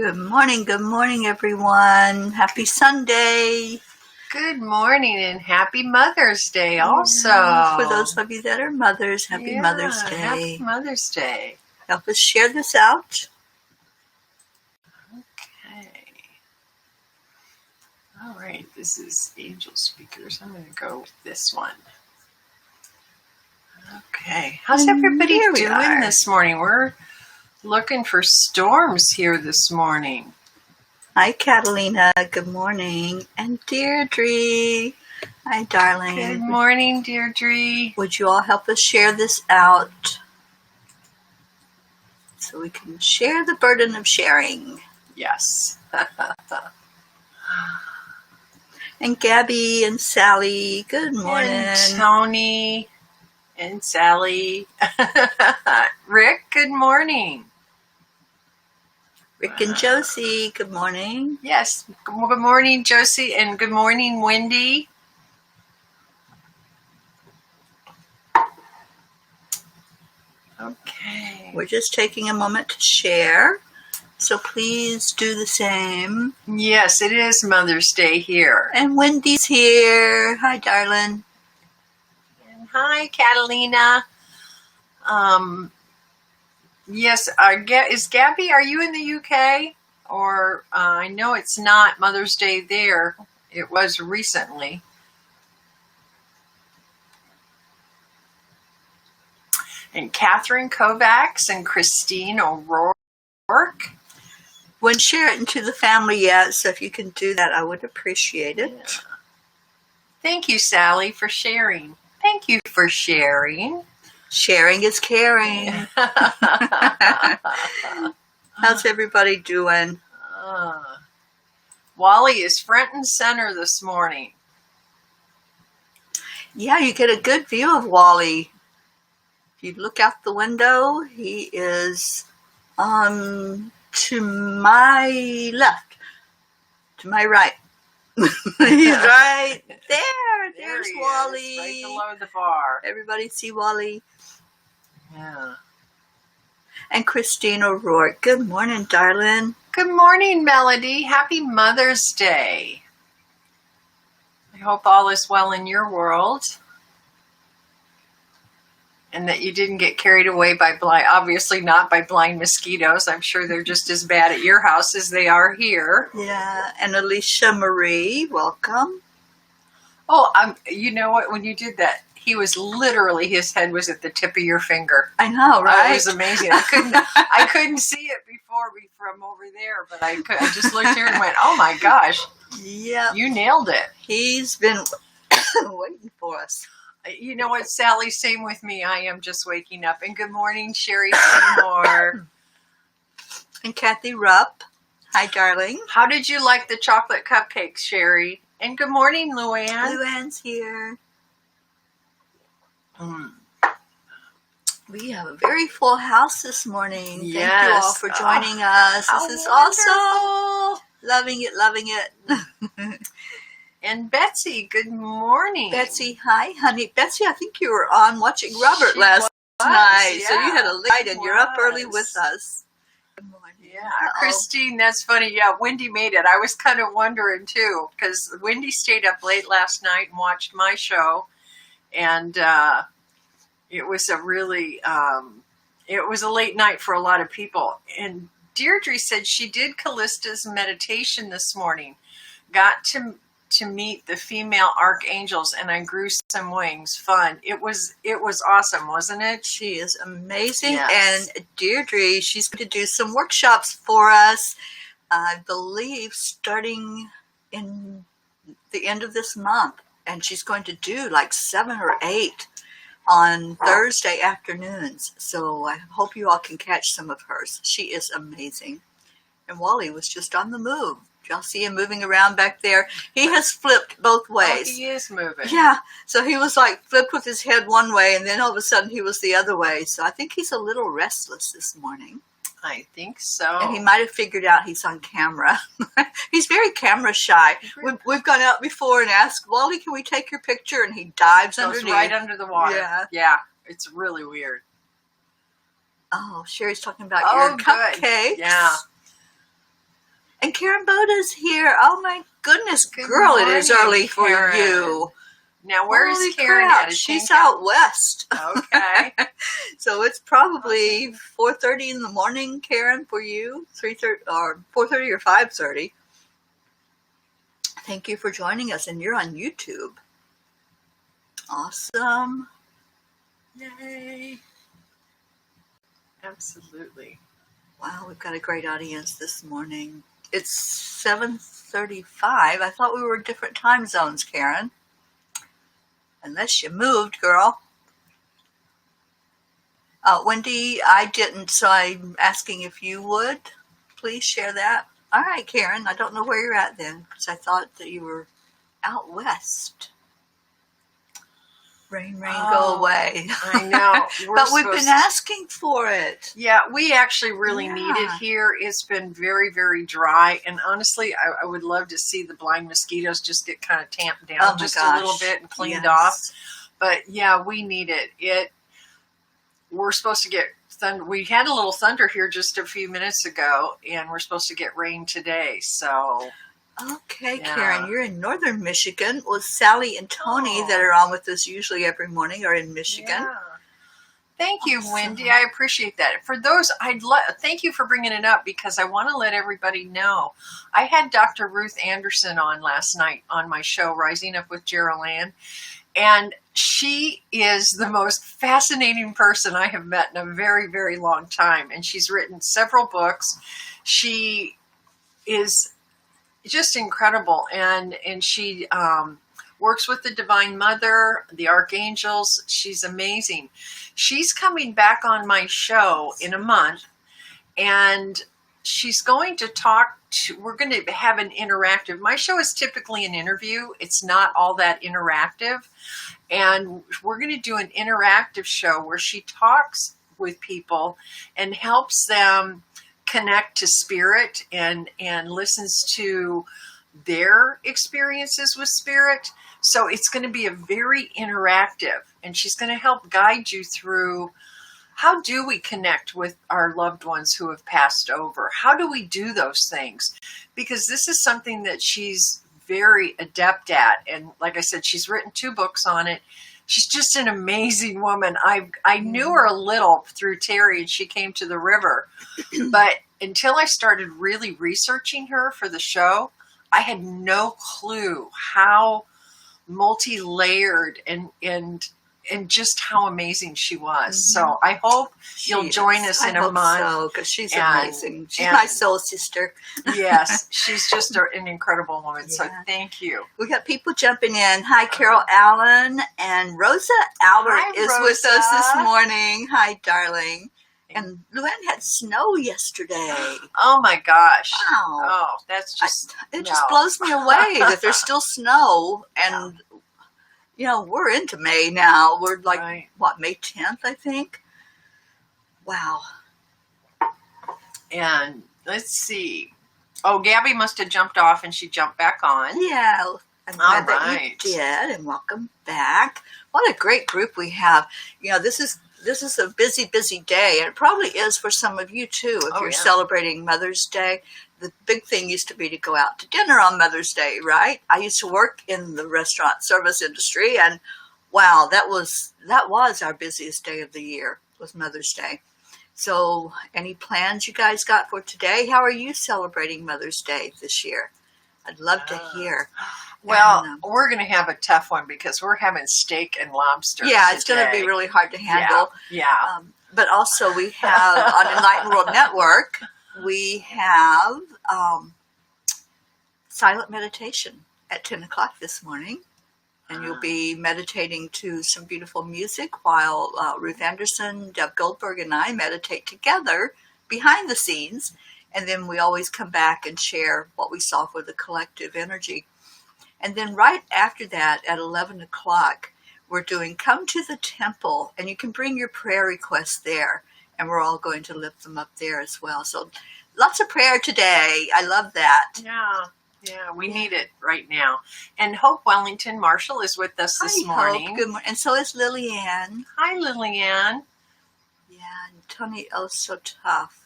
Good morning, everyone. Happy Sunday. Good morning and happy Mother's Day also. For those of you that are mothers, happy Mother's Day. Happy Mother's Day. Help us share this out. Okay. All right, this is Angel Speakers. I'm going to go with this one. Okay. How's everybody doing this morning? We're looking for storms here this morning. Hi, Catalina. Good morning. And Deirdre. Hi, darling. Good morning, Deirdre. Would you all help us share this out so we can share the burden of sharing? Yes. And Gabby and Sally. Good morning. And Tony and Sally. Rick, good morning. Rick and Josie, good morning. Yes, good morning, Josie, and good morning, Wendy. Okay. We're just taking a moment to share, so please do the same. Yes, it is Mother's Day here. And Wendy's here. Hi, darling. And hi, Catalina. Yes, is Gabby, are you in the UK? Or I know it's not Mother's Day there. It was recently. And Catherine Kovacs and Christine O'Rourke. Wouldn't share it into the family yet, so if you can do that, I would appreciate it. Yeah. Thank you, Sally, for sharing. Thank you for sharing. Sharing is caring. How's everybody doing? Wally is front and center this morning. Yeah, you get a good view of Wally. If you look out the window, he is to my left, to my right. He's right there. There's Wally. Right below the bar. Everybody see Wally? Yeah. And Christine O'Rourke. Good morning, darling. Good morning, Melody. Happy Mother's Day. I hope all is well in your world. And that you didn't get carried away by obviously not by blind mosquitoes. I'm sure they're just as bad at your house as they are here. Yeah, and Alicia Marie, welcome. Oh, you know what? When you did that, he was literally, his head was at the tip of your finger. I know, right? It was amazing. I couldn't see it before from over there, but I just looked here and went, oh my gosh. Yeah. You nailed it. He's been waiting for us. You know what, Sally? Same with me. I am just waking up. And good morning, Sherry Seymour. And Kathy Rupp. Hi, darling. How did you like the chocolate cupcakes, Sherry? And good morning, Luann. Luann's here. We have a very full house this morning. Yes. Thank you all for joining us. This is awesome. Loving it. And Betsy, good morning. Betsy, hi, honey. Betsy, I think you were on watching Robert last night. Yeah, so you had a late night and you're up early with us. Good morning. Yeah, Christine, that's funny. Yeah, Wendy made it. I was kind of wondering too, because Wendy stayed up late last night and watched my show. And it was a really, it was a late night for a lot of people. And Deirdre said she did Callista's meditation this morning. Got to meet the female archangels, and I grew some wings. Fun. It was awesome, wasn't it? She is amazing. Yes. And Deirdre, she's going to do some workshops for us, I believe, starting in the end of this month. And she's going to do like 7 or 8 on Thursday afternoons. So I hope you all can catch some of hers. She is amazing. And Wally was just on the move. Did y'all see him moving around back there? He has flipped both ways. Oh, he is moving. Yeah. So he was like flipped with his head one way, and then all of a sudden he was the other way. So I think he's a little restless this morning. I think so. And he might have figured out he's on camera. He's very camera shy. We've gone out before and asked, Wally, can we take your picture? And he dives underneath. Right under the water. Yeah. Yeah. It's really weird. Oh, Sherry's talking about your cupcakes. Yeah. And Karen Boda's here. Oh my goodness, Good girl, it is morning, early for Karen. you. Now, where's Holy Karen crap, at? she's out west. Okay. So it's probably 4:30 in the morning, Karen, for you. 3:30 or 4:30 or 5:30. Thank you for joining us, and you're on YouTube. Awesome. Yay. Absolutely. Wow, we've got a great audience this morning. It's 7:35. I thought we were different time zones, Karen. Unless you moved, girl. Wendy, I didn't, so I'm asking if you would please share that. All right, Karen, I don't know where you're at then, because I thought that you were out west. Rain, go away. I know. But we've been asking for it. Yeah, we actually really need it here. It's been very, very dry. And honestly, I would love to see the blind mosquitoes just get kind of tamped down just a little bit and cleaned off. But yeah, we need it. We're supposed to get thunder. We had a little thunder here just a few minutes ago, and we're supposed to get rain today. So... Okay, yeah. Karen, you're in northern Michigan. Well, Sally and Tony that are on with us usually every morning are in Michigan. Yeah. Thank you, Wendy. I appreciate that. For those, thank you for bringing it up because I want to let everybody know. I had Dr. Ruth Anderson on last night on my show, Rising Up with Jeryl, and she is the most fascinating person I have met in a very, very long time. And she's written several books. She is just incredible, and she works with the Divine Mother, the Archangels. She's amazing. She's coming back on my show in a month, and she's going to we're going to have an interactive. My show is typically an interview. It's not all that interactive, and we're going to do an interactive show where she talks with people and helps them connect to spirit and listens to their experiences with spirit. So it's going to be a very interactive, and she's going to help guide you through how do we connect with our loved ones who have passed over? How do we do those things? Because this is something that she's very adept at. And like I said, she's written 2 books on it. She's just an amazing woman. I knew her a little through Teri, and she came to the river. But until I started really researching her for the show, I had no clue how multi-layered and just how amazing she was. So I hope you'll join us in a month. So, because she's amazing. She's my soul sister. Yes, she's just an incredible woman. Yeah. So thank you. We got people jumping in. Hi, Carol Allen, and Rosa Albert is with us this morning. Hi, darling. And Luann had snow yesterday. Oh my gosh! Wow. Oh, that's just just blows me away that there's still snow, and you know we're into May now. We're like May 10th, I think. Wow. And let's see. Oh, Gabby must have jumped off, and she jumped back on. Yeah. I'm glad that you did, and welcome back. What a great group we have. You know, this is a busy, busy day, and it probably is for some of you too. If you're celebrating Mother's Day, the big thing used to be to go out to dinner on Mother's Day, right? I used to work in the restaurant service industry, and wow, that was our busiest day of the year, was Mother's Day. So, any plans you guys got for today? How are you celebrating Mother's Day this year? I'd love to hear. Well, we're going to have a tough one because we're having steak and lobster. Yeah, it's going to be really hard to handle. Yeah. But also we have on Enlightened World Network, we have silent meditation at 10 o'clock this morning. And you'll be meditating to some beautiful music while Ruth Anderson, Deb Goldberg, and I meditate together behind the scenes. And then we always come back and share what we saw for the collective energy. And then right after that, at 11 o'clock, we're doing Come to the Temple. And you can bring your prayer requests there. And we're all going to lift them up there as well. So lots of prayer today. I love that. Yeah, we need it right now. And Hope Wellington Marshall is with us this morning. Hope. Good morning. And so is Lillian. Hi, Lillian. Yeah, and Tony So Tough.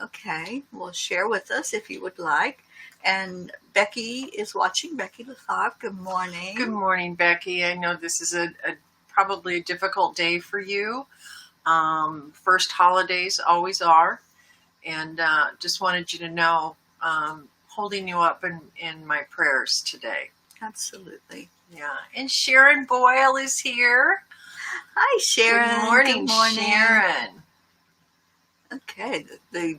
Okay, well, share with us if you would like. And Becky is watching. Becky LaFave, good morning. Good morning, Becky. I know this is probably a difficult day for you. First holidays always are. And just wanted you to know, holding you up in my prayers today. Absolutely. Yeah. And Sharon Boyle is here. Hi, Sharon. Good morning, Good morning. Sharon. Okay, the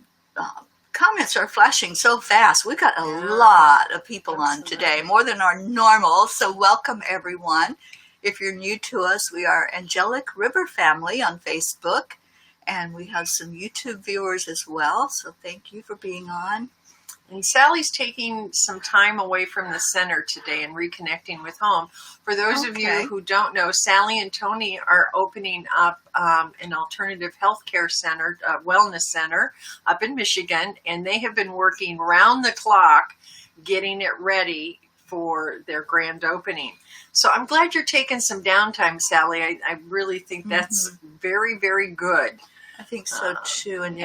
comments are flashing so fast. We've got a lot of people on today, more than our normal. So welcome, everyone. If you're new to us, we are Angelic River Family on Facebook, and we have some YouTube viewers as well. So thank you for being on. And Sally's taking some time away from the center today and reconnecting with home. For those of you who don't know, Sally and Tony are opening up an alternative healthcare center, wellness center up in Michigan, and they have been working round the clock getting it ready for their grand opening. So I'm glad you're taking some downtime, Sally. I really think that's very, very good. I think so too. And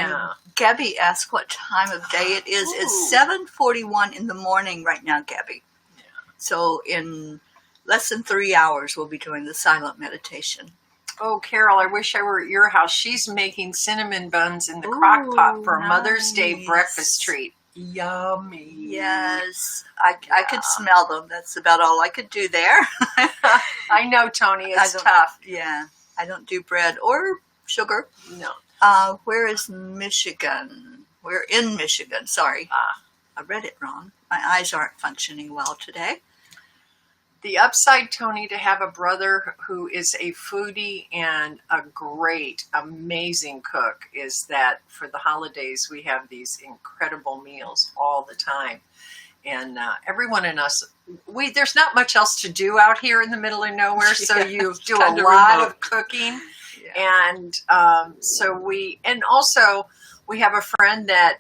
Gabby asked what time of day it is. It's 7:41 in the morning right now, Gabby. Yeah. So in less than 3 hours, we'll be doing the silent meditation. Oh, Carol, I wish I were at your house. She's making cinnamon buns in the crock pot for a Mother's Day breakfast treat. Yummy. Yes. I could smell them. That's about all I could do there. I know, Tony. It's tough. Yeah. I don't do bread or sugar. No. Where is Michigan? We're in Michigan. Sorry. I read it wrong. My eyes aren't functioning well today. The upside, Tony, to have a brother who is a foodie and a great, amazing cook is that for the holidays, we have these incredible meals all the time. And everyone in us, there's not much else to do out here in the middle of nowhere, so you do a lot of cooking. And also we have a friend that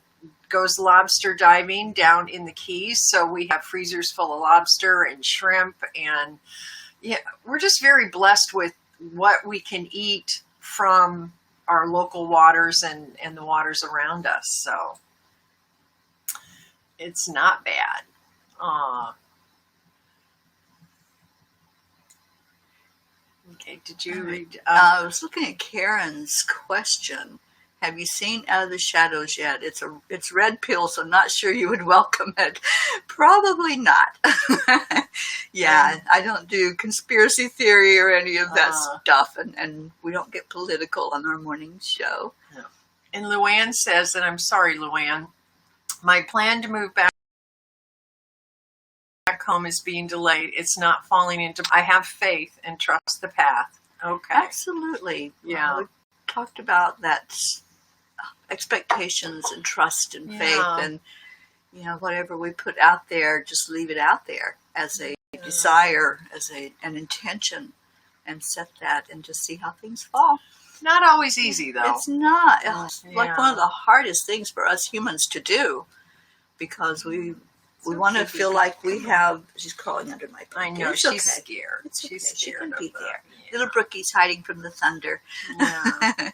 goes lobster diving down in the Keys. So we have freezers full of lobster and shrimp. And we're just very blessed with what we can eat from our local waters and the waters around us. So it's not bad. Okay, did you read? I was looking at Karen's question. Have you seen Out of the Shadows yet? It's red pill, so I'm not sure you would welcome it. Probably not. I don't do conspiracy theory or any of that stuff, and we don't get political on our morning show. No. And Luann says, and I'm sorry, Luann, my plan to move back home is being delayed. It's not falling into. I have faith and trust the path. Okay. Absolutely. Yeah. We talked about that expectations and trust and faith, and whatever we put out there, just leave it out there as a desire, as an intention, and set that and just see how things fall. Not always easy though. It's not. It's like one of the hardest things for us humans to do, because we want to feel like we have. She's crawling under my bed. I know. She's scared. She's scared. She can be there. Little Brookie's hiding from the thunder. Yeah.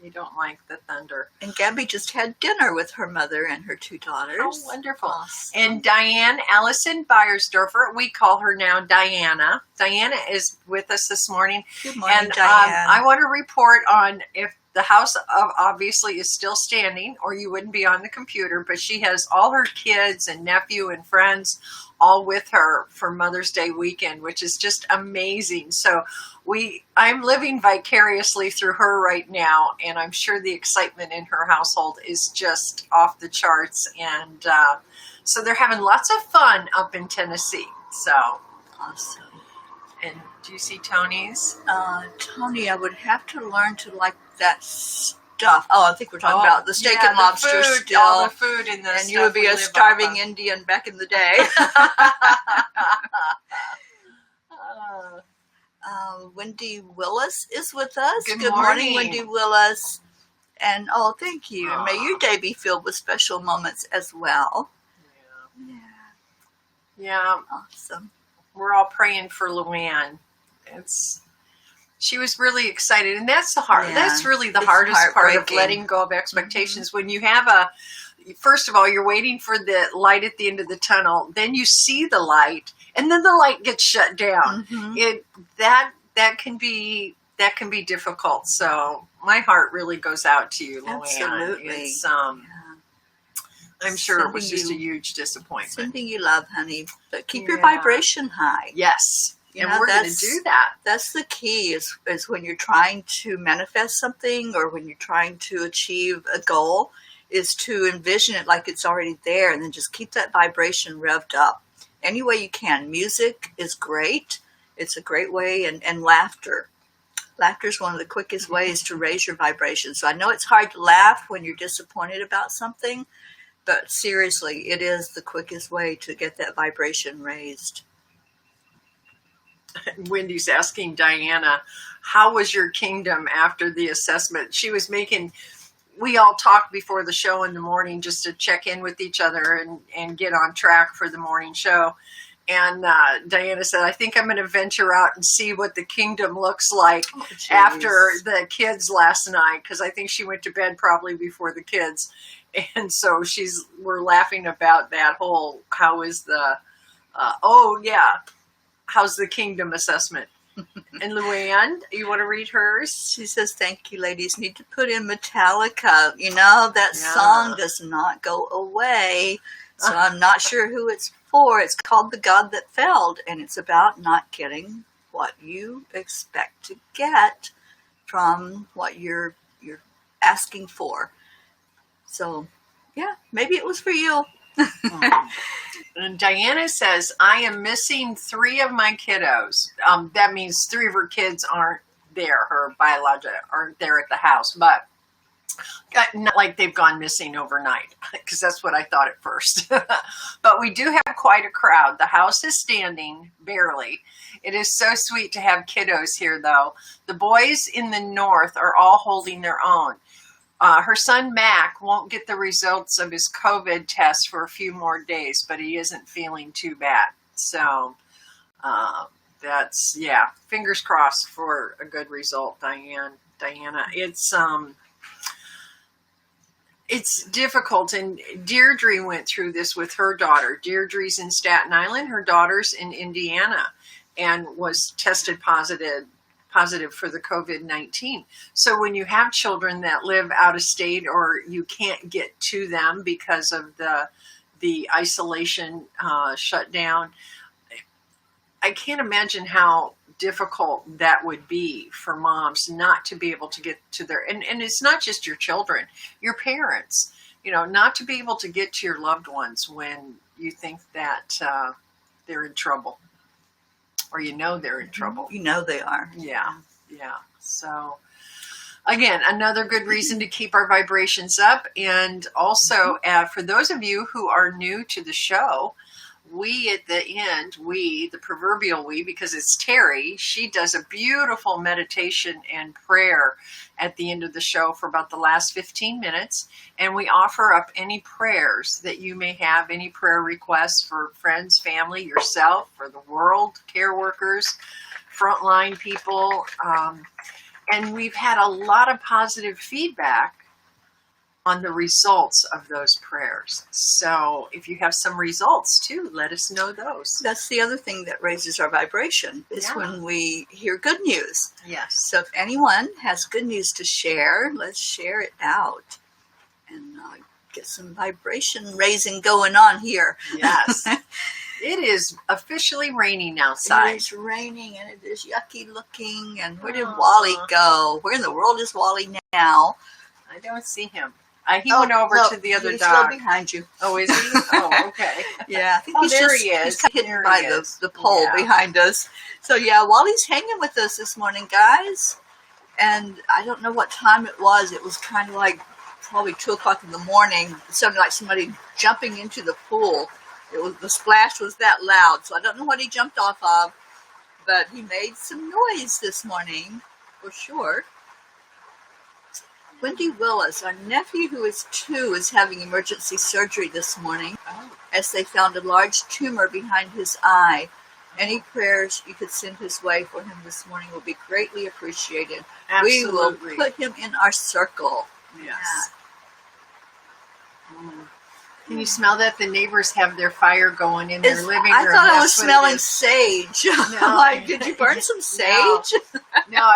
You don't like the thunder. And Gabby just had dinner with her mother and her 2 daughters. Oh, wonderful. Awesome. And Diane Allison Beiersdorfer, we call her now Diana. Diana is with us this morning. Good morning, and, Diane. I want to report on if the house obviously is still standing, or you wouldn't be on the computer, but she has all her kids and nephew and friends all with her for Mother's Day weekend, which is just amazing. So I'm living vicariously through her right now, and I'm sure the excitement in her household is just off the charts. And so they're having lots of fun up in Tennessee. So awesome. And do you see Tony's? Tony, I would have to learn to like that stuff. Oh, I think we're talking about the steak and lobster food, still. All the food in the and you would be a starving Indian back in the day. Wendy Willis is with us. Good morning, Wendy Willis. And thank you. And may your day be filled with special moments as well. Yeah. Awesome. We're all praying for Luann. She was really excited, and that's the hard. Yeah, That's really the it's hardest part of heartbreaking. letting go of expectations. When you have first of all, you're waiting for the light at the end of the tunnel, then you see the light, and then the light gets shut down. That can be difficult. So my heart really goes out to you, Luann. Absolutely. It's, I'm sure it was just a huge disappointment. Sending you love, honey, but keep your vibration high. Yes. You And know, we're going to do that. That's the key is when you're trying to manifest something or when you're trying to achieve a goal, is to envision it like it's already there and then just keep that vibration revved up any way you can. Music is great. It's a great way, and laughter. Laughter is one of the quickest ways to raise your vibration. So I know it's hard to laugh when you're disappointed about something, but seriously, it is the quickest way to get that vibration raised. Wendy's asking Diana, how was your kingdom after the assessment? She was we all talked before the show in the morning just to check in with each other and get on track for the morning show. And Diana said, I think I'm going to venture out and see what the kingdom looks like after the kids last night, because I think she went to bed probably before the kids. And so we're laughing about that whole, how is the, how's the kingdom assessment? And Luann, you want to read hers? She says, thank you, ladies. Need to put in Metallica. You know, that song does not go away. So I'm not sure who it's for. It's called The God That Failed, and it's about not getting what you expect to get from what you're asking for. So, yeah, maybe it was for you. And Diana says, I am missing 3 of my kiddos. That means 3 of her kids aren't there. Her biological aren't there at the house, but not like they've gone missing overnight, because that's what I thought at first. But we do have quite a crowd. The house is standing, barely. It is so sweet to have kiddos here, though. The boys in the north are all holding their own. Her son, Mac, won't get the results of his COVID test for a few more days, but he isn't feeling too bad. So that's, fingers crossed for a good result, Diana. It's difficult, and Deirdre went through this with her daughter. Deirdre's in Staten Island. Her daughter's in Indiana and was tested positive for the COVID-19. So when you have children that live out of state or you can't get to them because of the isolation shutdown, I can't imagine how difficult that would be for moms not to be able to get to and it's not just your children, your parents, not to be able to get to your loved ones when you think that they're in trouble. Or they're in trouble. You know they are. Yeah. So, again, another good reason to keep our vibrations up. And also, for those of you who are new to the show, we at the end, the proverbial we, because it's Teri, she does a beautiful meditation and prayer at the end of the show for about the last 15 minutes. And we offer up any prayers that you may have, any prayer requests for friends, family, yourself, for the world, care workers, frontline people. And we've had a lot of positive feedback on the results of those prayers. So if you have some results too, let us know those. That's the other thing that raises our vibration is when we hear good news. Yes. So if anyone has good news to share, let's share it out and get some vibration raising going on here. Yes. It is officially raining outside. It's raining and it is yucky looking. And where did Wally go? Where in the world is Wally now? I don't see him. He went over to the other he's dog. Still behind you. Oh, is he? Oh, okay. Yeah, I think there he is. He's hidden by the pole behind us. So yeah, Wally's hanging with us this morning, guys. And I don't know what time it was. It was kind of like probably 2 o'clock in the morning. It sounded like somebody jumping into the pool. The splash was that loud. So I don't know what he jumped off of, but he made some noise this morning for sure. Wendy Willis, our nephew who is 2, is having emergency surgery this morning as they found a large tumor behind his eye. Any prayers you could send his way for him this morning will be greatly appreciated. Absolutely. We will put him in our circle. Yes. Can you smell that? The neighbors have their fire going in their living room. I thought I was That's what smelling it is. sage. No. I'm like, did you burn some sage? No,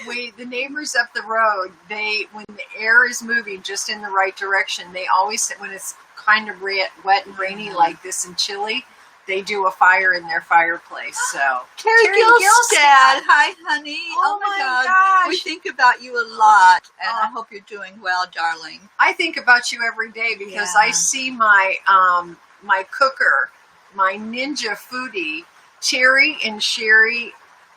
the neighbors up the road, when the air is moving just in the right direction, they always, when it's kind of wet and rainy like this and chilly, they do a fire in their fireplace. So Teri Gilstad. Hi, honey. Oh my God. We think about you a lot, and I hope you're doing well, darling. I think about you every day because I see my my cooker, my ninja foodie, Teri and Sherry,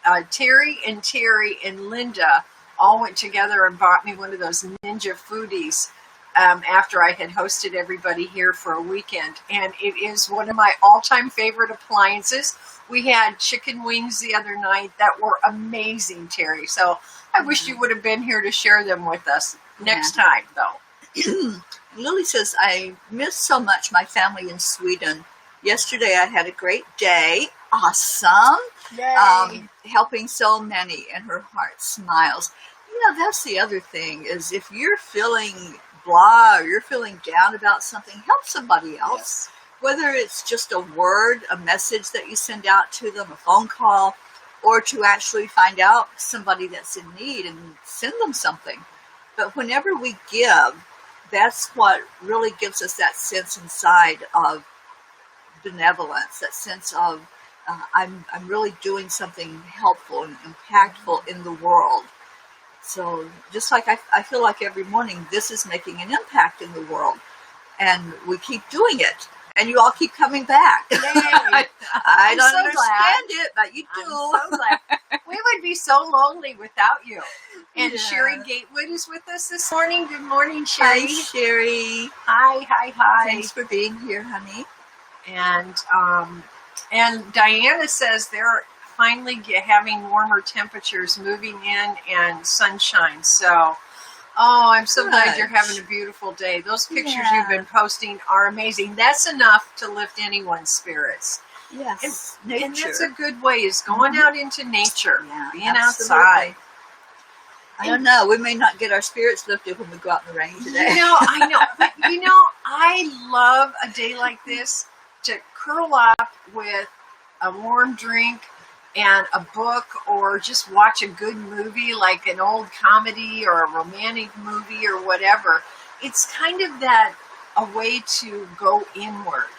Teri and Linda all went together and bought me one of those ninja foodies after I had hosted everybody here for a weekend. And it is one of my all-time favorite appliances. We had chicken wings the other night that were amazing, Teri. So I wish you would have been here to share them with us next time, though. Lily says, I miss so much my family in Sweden. Yesterday I had a great day. Awesome. Yay. Helping so many, and her heart smiles. That's the other thing, is if you're feeling blah or you're feeling down about something, help somebody else. Yes. Whether it's just a word, a message that you send out to them, a phone call, or to actually find out somebody that's in need and send them something. But whenever we give, that's what really gives us that sense inside of benevolence, that sense of I'm really doing something helpful and impactful in the world. So just like I feel like every morning this is making an impact in the world, and we keep doing it, and you all keep coming back. Yay. I don't understand it, but you do. I'm so glad. We would be so lonely without you. And Sherry Gatewood is with us this morning. Good morning, Sherry. Hi, Sherry. Hi. Thanks for being here, honey. And Diana says they're finally having warmer temperatures moving in and sunshine. So, I'm so glad you're having a beautiful day. Those pictures you've been posting are amazing. That's enough to lift anyone's spirits. Yes, and that's a good way, is going out into nature, being absolutely. outside. I don't know. We may not get our spirits lifted when we go out in the rain today. I know. But, I love a day like this to curl up with a warm drink and a book, or just watch a good movie, like an old comedy or a romantic movie or whatever. It's kind of a way to go inward.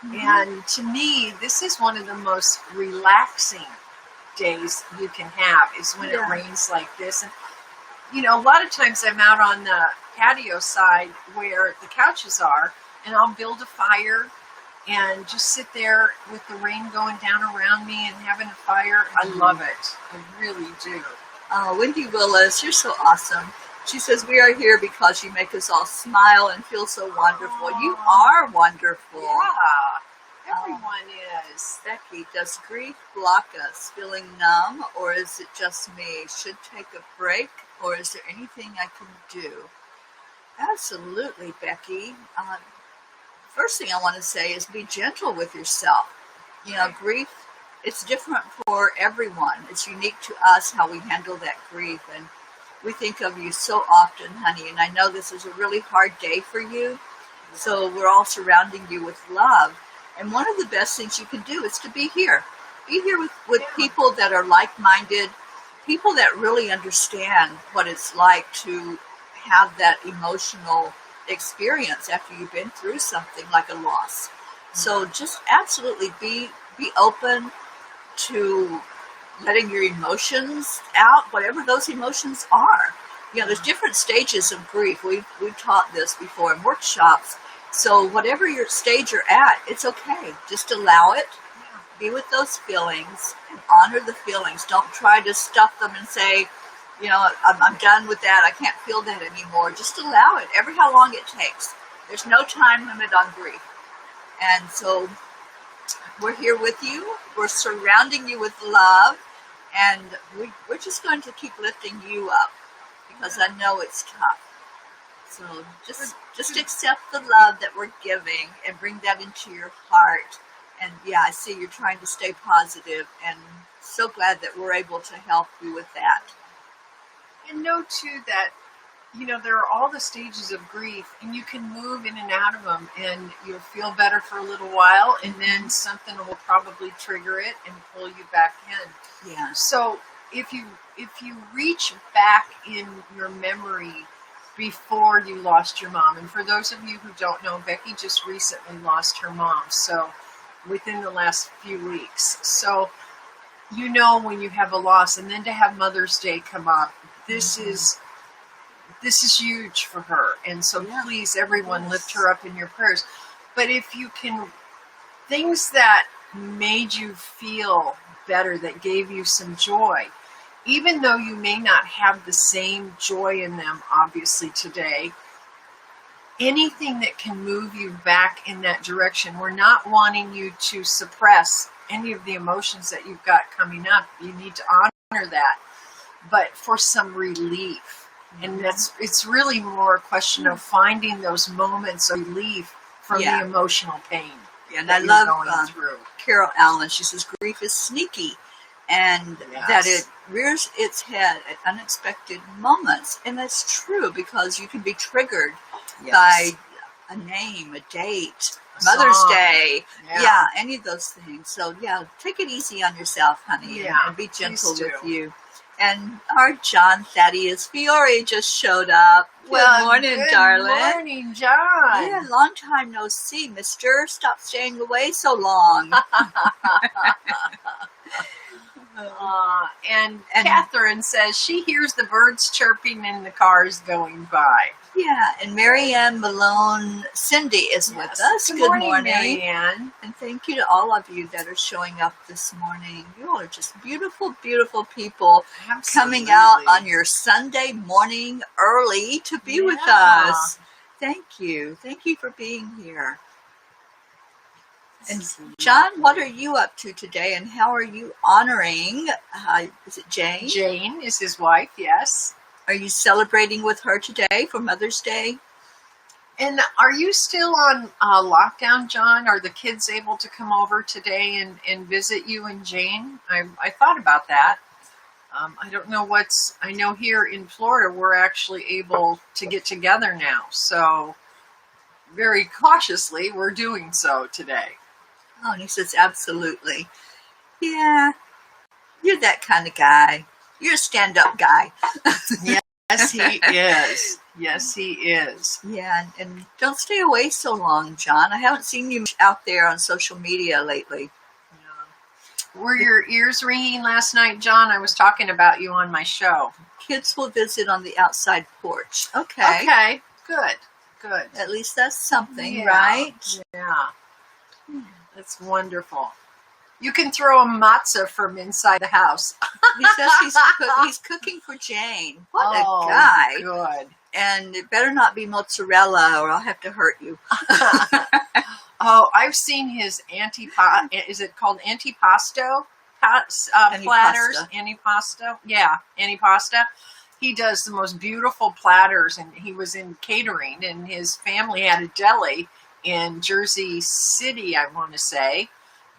Mm-hmm. And to me, this is one of the most relaxing days you can have, is when it rains like this. And, a lot of times I'm out on the patio side where the couches are, and I'll build a fire and just sit there with the rain going down around me and having a fire. I love it. I really do. Wendy Willis, you're so awesome. She says, we are here because you make us all smile and feel so wonderful. You are wonderful. Yeah, everyone is. Becky, does grief block us, feeling numb, or is it just me? Should take a break, or is there anything I can do? Absolutely, Becky. First thing I want to say is be gentle with yourself. Grief, it's different for everyone. It's unique to us how we handle that grief. And we think of you so often, honey. And I know this is a really hard day for you. So we're all surrounding you with love. And one of the best things you can do is to be here. Be here with people that are like-minded, people that really understand what it's like to have that emotional experience after you've been through something like a loss. So just absolutely be open to letting your emotions out, whatever those emotions are. There's different stages of grief. We've taught this before in workshops. So whatever your stage you're at, it's okay. Just allow it. Be with those feelings and honor the feelings. Don't try to stuff them and say, I'm done with that. I can't feel that anymore. Just allow it, how long it takes. There's no time limit on grief. And so we're here with you. We're surrounding you with love. And we're just going to keep lifting you up, because I know it's tough. So just accept the love that we're giving and bring that into your heart. And yeah, I see you're trying to stay positive, and so glad that we're able to help you with that. And know too that, there are all the stages of grief, and you can move in and out of them, and you'll feel better for a little while, and then something will probably trigger it and pull you back in. Yeah. So if you reach back in your memory before you lost your mom, and for those of you who don't know, Becky just recently lost her mom, so within the last few weeks. So when you have a loss, and then to have Mother's Day come up, this is huge for her. And so please, everyone, lift her up in your prayers. But if you can, things that made you feel better, that gave you some joy, even though you may not have the same joy in them, obviously, today, anything that can move you back in that direction. We're not wanting you to suppress any of the emotions that you've got coming up. You need to honor that, but for some relief. And it's really more a question of finding those moments of relief from the emotional pain. Yeah, and I love Carol Allen. She says grief is sneaky, and that it rears its head at unexpected moments. And that's true, because you can be triggered by a name, a date, Mother's Day, any of those things. So take it easy on yourself, honey, and be gentle with you. And our John Thaddeus Fiore just showed up. Good morning, darling. Good morning, John. Yeah, long time no see, mister. Stop staying away so long. And Catherine says she hears the birds chirping and the cars going by. Yeah, and Marianne Malone Cindy is with us. Good morning, Marianne. And thank you to all of you that are showing up this morning. You all are just beautiful, beautiful people coming out on your Sunday morning early to be with us. Thank you. Thank you for being here. And John, what are you up to today, and how are you honoring, is it Jane? Jane is his wife, yes. Are you celebrating with her today for Mother's Day? And are you still on lockdown, John? Are the kids able to come over today and visit you and Jane? I thought about that. I don't know I know here in Florida, we're actually able to get together now. So very cautiously, we're doing so today. Oh, and he says, absolutely. Yeah, you're that kind of guy. You're a stand-up guy. Yes, he is. Yes, he is. Yeah, and don't stay away so long, John. I haven't seen you out there on social media lately. Were your ears ringing last night, John? I was talking about you on my show. Kids will visit on the outside porch. Okay. Okay, good. At least that's something, right? Yeah. That's wonderful. You can throw a matzah from inside the house. He says he's cooking for Jane. What a guy. Good. And it better not be mozzarella or I'll have to hurt you. I've seen his is it called antipasto platters? Antipasto? Yeah, antipasta. He does the most beautiful platters, and he was in catering, and his family had a deli in Jersey City, I want to say,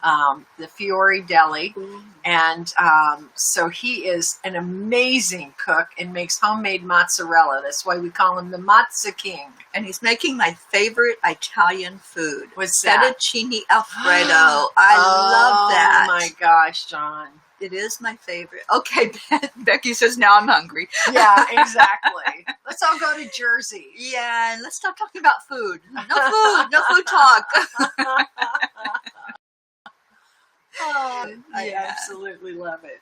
the Fiore Deli. And so he is an amazing cook and makes homemade mozzarella. That's why we call him the Matzah King. And he's making my favorite Italian food. What's that? Fettuccine Alfredo. I love that. Oh my gosh, John. It is my favorite. Okay, Becky says now I'm hungry. Yeah, exactly. Let's all go to Jersey. Yeah, and let's stop talking about food. No food talk. I absolutely love it.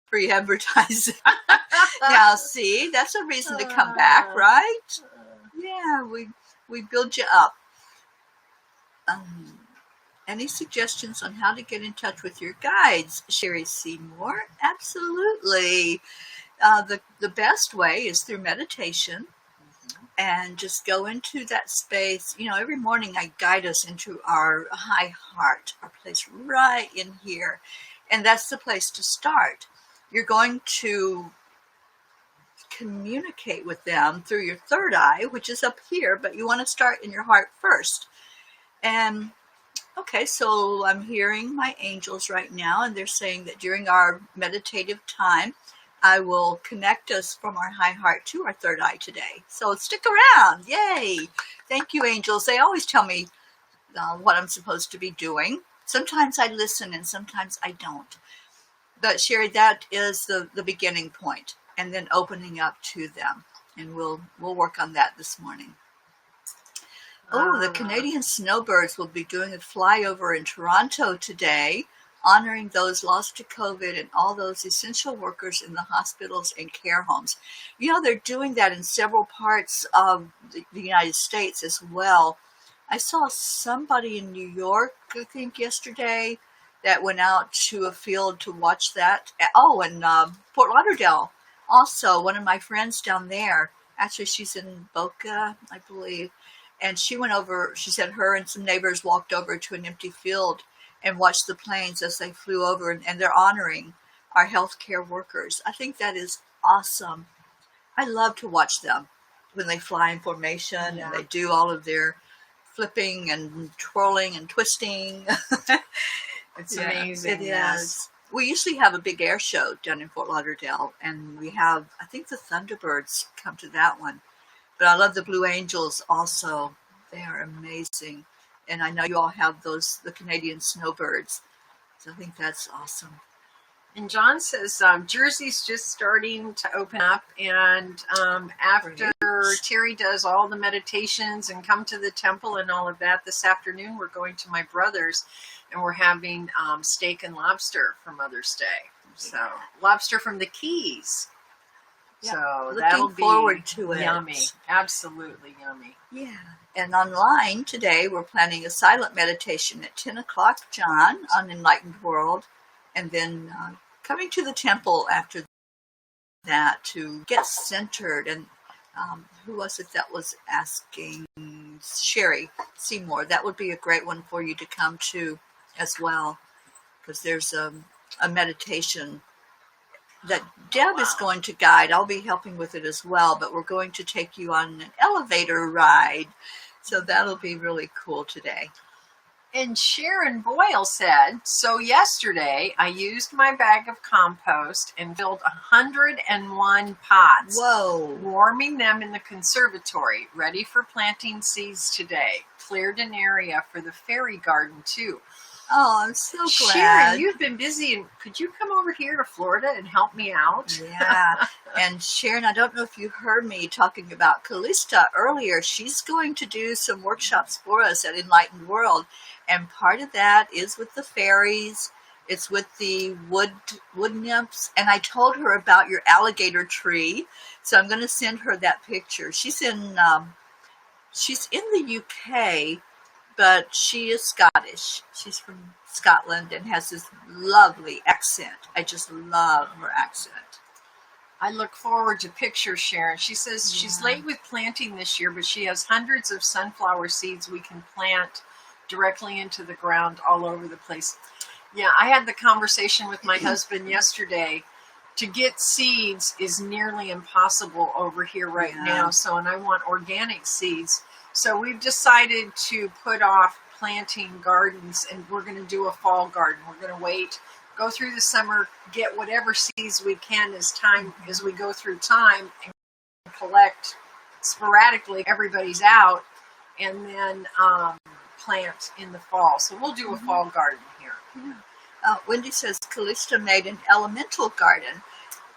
Free advertising. Now, see, that's a reason to come back, right? Yeah, we build you up. Any suggestions on how to get in touch with your guides, Sherry Seymour? Absolutely. The best way is through meditation. And just go into that space. Every morning I guide us into our high heart, our place right in here. And that's the place to start. You're going to communicate with them through your third eye, which is up here, but you want to start in your heart first. And Okay, so I'm hearing my angels right now, and they're saying that during our meditative time, I will connect us from our high heart to our third eye today. So stick around. Yay. Thank you, angels. They always tell me what I'm supposed to be doing. Sometimes I listen and sometimes I don't. But Sherry, that is the beginning point, and then opening up to them. And we'll work on that this morning. Oh, the Canadian snowbirds will be doing a flyover in Toronto today, honoring those lost to COVID and all those essential workers in the hospitals and care homes. You know, they're doing that in several parts of the United States as well. I saw somebody in New York, I think, yesterday that went out to a field to watch that. Oh, and Fort Lauderdale. Also, one of my friends down there, actually she's in Boca, I believe, and she went over, she said her and some neighbors walked over to an empty field and watched the planes as they flew over, and they're honoring our healthcare workers. I think that is awesome. I love to watch them when they fly in formation and they do all of their flipping and twirling and twisting. It's amazing. It is. We usually have a big air show down in Fort Lauderdale, and we have, I think the Thunderbirds come to that one. But I love the Blue Angels also. They are amazing. And I know you all have the Canadian snowbirds. So I think that's awesome. And John says Jersey's just starting to open up. And after Teri does all the meditations and come to the temple and all of that, this afternoon we're going to my brother's and we're having steak and lobster for Mother's Day. So lobster from the Keys. Yeah, so that'll be forward to it. Yummy. Absolutely yummy. Yeah. And online today, we're planning a silent meditation at 10 o'clock, John, on Enlightened World. And then coming to the temple after that to get centered. And who was it that was asking? Sherry Seymour. That would be a great one for you to come to as well. Because there's a meditation that Deb is going to guide. I'll be helping with it as well, but we're going to take you on an elevator ride. So that'll be really cool today. And Sharon Boyle said, so yesterday I used my bag of compost and filled 101 pots. Whoa. Warming them in the conservatory, ready for planting seeds today. Cleared an area for the fairy garden too. Oh, I'm so glad. Sharon, you've been busy, and could you come over here to Florida and help me out? Yeah. And Sharon, I don't know if you heard me talking about Callista earlier. She's going to do some workshops for us at Enlightened World. And part of that is with the fairies. It's with the wood nymphs. And I told her about your alligator tree. So I'm going to send her that picture. She's in the UK. But she is Scottish. She's from Scotland and has this lovely accent. I just love her accent. I look forward to pictures, Sharon. She says she's late with planting this year, but she has hundreds of sunflower seeds we can plant directly into the ground all over the place. Yeah, I had the conversation with my husband yesterday. To get seeds is nearly impossible over here right now. So, and I want organic seeds. So we've decided to put off planting gardens, and we're going to do a fall garden. We're going to wait, go through the summer, get whatever seeds we can as we go through time, and collect sporadically. Everybody's out, and then plant in the fall. So we'll do a fall garden here. Wendy says Callista made an elemental garden.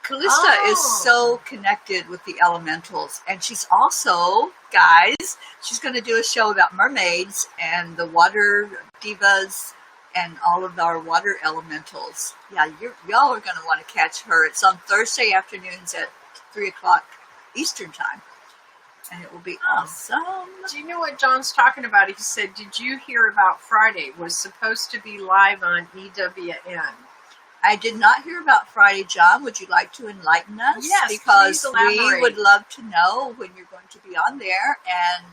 Callista is so connected with the elementals, and she's also, guys, she's going to do a show about mermaids and the water divas and all of our water elementals. Yeah, y'all are going to want to catch her. It's on Thursday afternoons at 3 o'clock Eastern time, and it will be awesome. Do you know what John's talking about? He said, did you hear about Friday? Was supposed to be live on EWN. I did not hear about Friday, John. Would you like to enlighten us? Yes, because please we would love to know when you're going to be on there and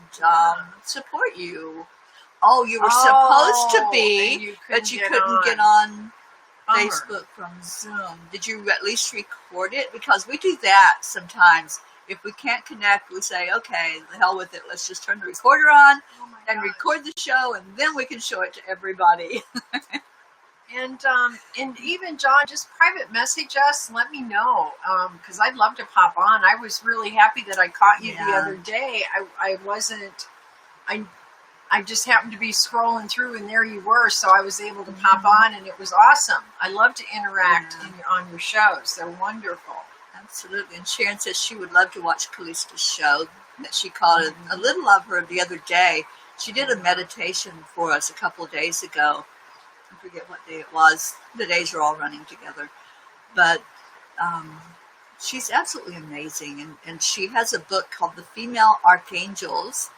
support you. Oh, you were supposed to be, but you couldn't get on Facebook from Zoom. Did you at least record it? Because we do that sometimes. If we can't connect, we say, okay, the hell with it. Let's just turn the recorder on and gosh. record the show, and then we can show it to everybody. And even John, just private message us and let me know, because I'd love to pop on. I was really happy that I caught you the other day. I just happened to be scrolling through, and there you were, so I was able to pop on, and it was awesome. I love to interact on your shows. They're wonderful. Absolutely. And Sharon says she would love to watch Callista's show, that she called it a little of her the other day. She did a meditation for us a couple of days ago. I forget what day it was. The days are all running together. But she's absolutely amazing. And she has a book called The Female Archangels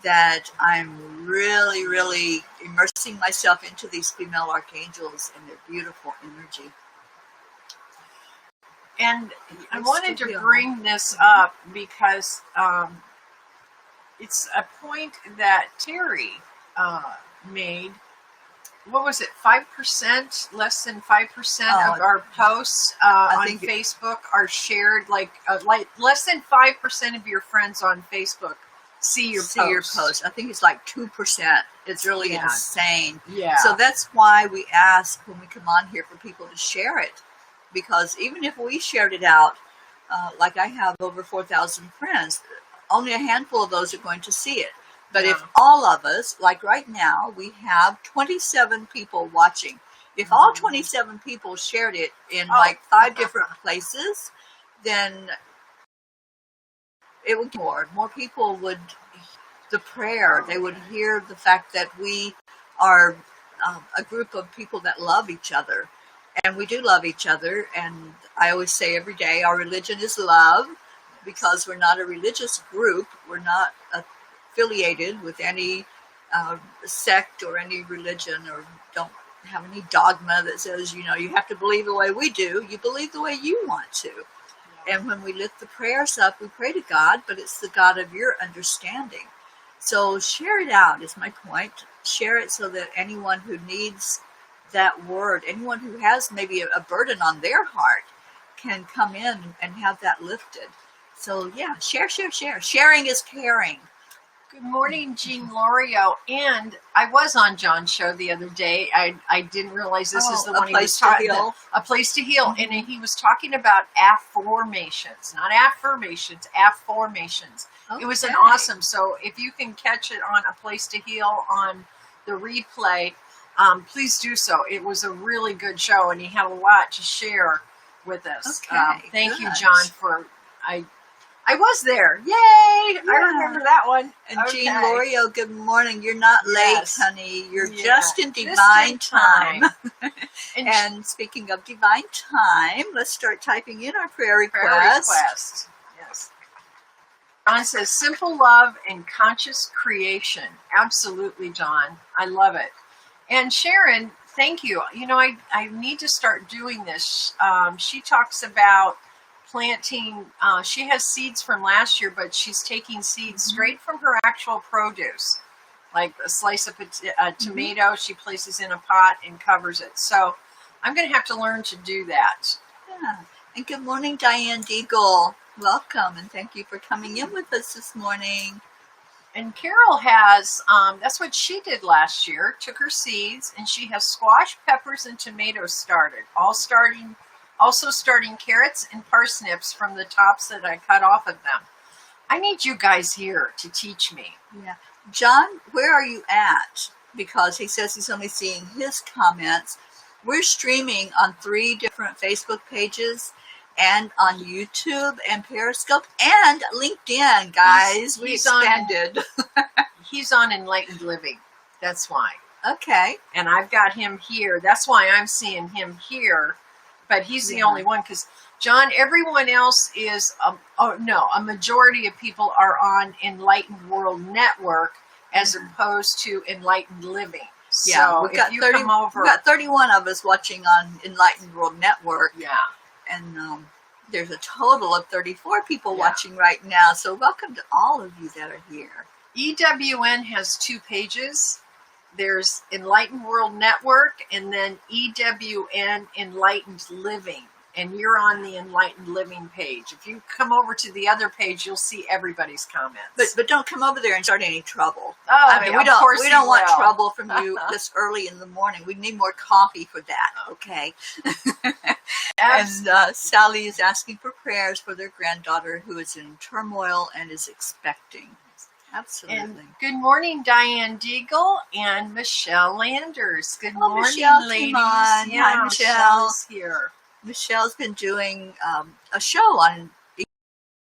that I'm really, really immersing myself into these female archangels and their beautiful energy. And I wanted to bring this up because it's a point that Teri made. What was it? 5%, less than 5% of our posts on Facebook are shared. Like less than 5% of your friends on Facebook see your post. I think it's like 2%. It's really insane. Yeah. So that's why we ask when we come on here for people to share it, because even if we shared it out, like I have over 4,000 friends, only a handful of those are going to see it. But if all of us, like right now, we have 27 people watching. If all 27 people shared it in like 5 different places, then it would be more people would, the prayer, they would hear the fact that we are a group of people that love each other. And we do love each other. And I always say every day, our religion is love, because we're not a religious group. We're not affiliated with any sect or any religion, or don't have any dogma that says, you have to believe the way we do. You believe the way you want to. And when we lift the prayers up, we pray to God, but it's the God of your understanding. So share it out is my point. Share it so that anyone who needs that word, anyone who has maybe a burden on their heart, can come in and have that lifted. So yeah, share. Sharing is caring. Good morning, Jean Lorio. And I was on John's show the other day. I didn't realize this is the one he was talking about. A Place to Heal. Mm-hmm. And he was talking about affirmations, not affirmations, affirmations. Okay. It was an awesome. So if you can catch it on A Place to Heal on the replay, please do so. It was a really good show, and he had a lot to share with us. Okay, thank you, John, for I was there. Yay! Yeah. I remember that one. And Jean Lorio, good morning. You're not late, honey. You're just in divine time. And speaking of divine time, let's start typing in our prayer request. Yes. John says, simple love and conscious creation. Absolutely, John. I love it. And Sharon, thank you. I need to start doing this. She talks about planting, she has seeds from last year, but she's taking seeds straight from her actual produce, like a slice of tomato. She places in a pot and covers it. So I'm going to have to learn to do that. Yeah. And good morning, Diane Deagle. Welcome, and thank you for coming in with us this morning. And Carol has, that's what she did last year, took her seeds, and she has squash, peppers, and tomatoes also starting carrots and parsnips from the tops that I cut off of them. I need you guys here to teach me. Yeah. John, where are you at? Because he says he's only seeing his comments. We're streaming on 3 different Facebook pages and on YouTube and Periscope and LinkedIn, guys. We expanded. He's on Enlightened Living. That's why. Okay. And I've got him here. That's why I'm seeing him here. But he's the only one, because John, everyone else is, a majority of people are on Enlightened World Network as opposed to Enlightened Living. Yeah, so we've got 31 of us watching on Enlightened World Network. Yeah. And there's a total of 34 people watching right now. So welcome to all of you that are here. EWN has 2 pages. There's Enlightened World Network and then EWN Enlightened Living. and you're on the Enlightened Living page. If you come over to the other page, you'll see everybody's comments. But don't come over there and start any trouble. Oh, I mean, we don't want will. trouble from you this early in the morning. We need more coffee for that, okay? And Sally is asking for prayers for their granddaughter who is in turmoil and is expecting. Absolutely. And good morning, Diane Deagle and Michelle Landers. Good morning, Michelle, ladies. come on. Yeah, Hi, Michelle. Michelle's here. Michelle's been doing a show on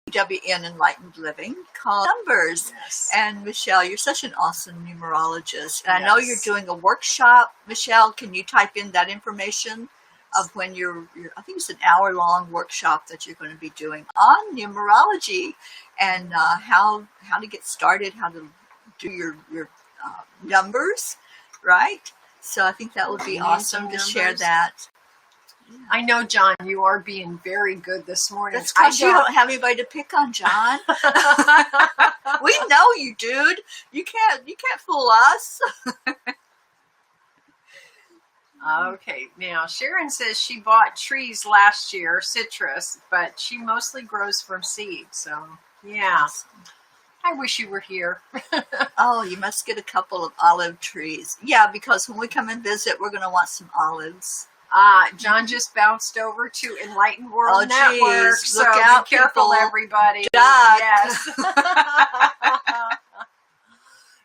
EWN Enlightened Living called Numbers. Yes. And Michelle, you're such an awesome numerologist. And I know you're Yes. doing a workshop. Michelle, can you type in that information of when you're I think it's an hour-long workshop that you're going to be doing on numerology and how to get started, how to do your numbers, right? So I think that would be awesome to share that. I know, John, you are being very good this morning. That's because you don't have anybody to pick on, John. We know you, dude. You can't fool us. Okay, now Sharon says she bought trees last year, citrus, but she mostly grows from seed. So, yeah, I wish you were here. Oh, you must get a couple of olive trees. Yeah, because when we come and visit, we're going to want some olives. John just bounced over to Enlightened World Network. Geez. Look so out, be careful, people. everybody. Duck. Yes.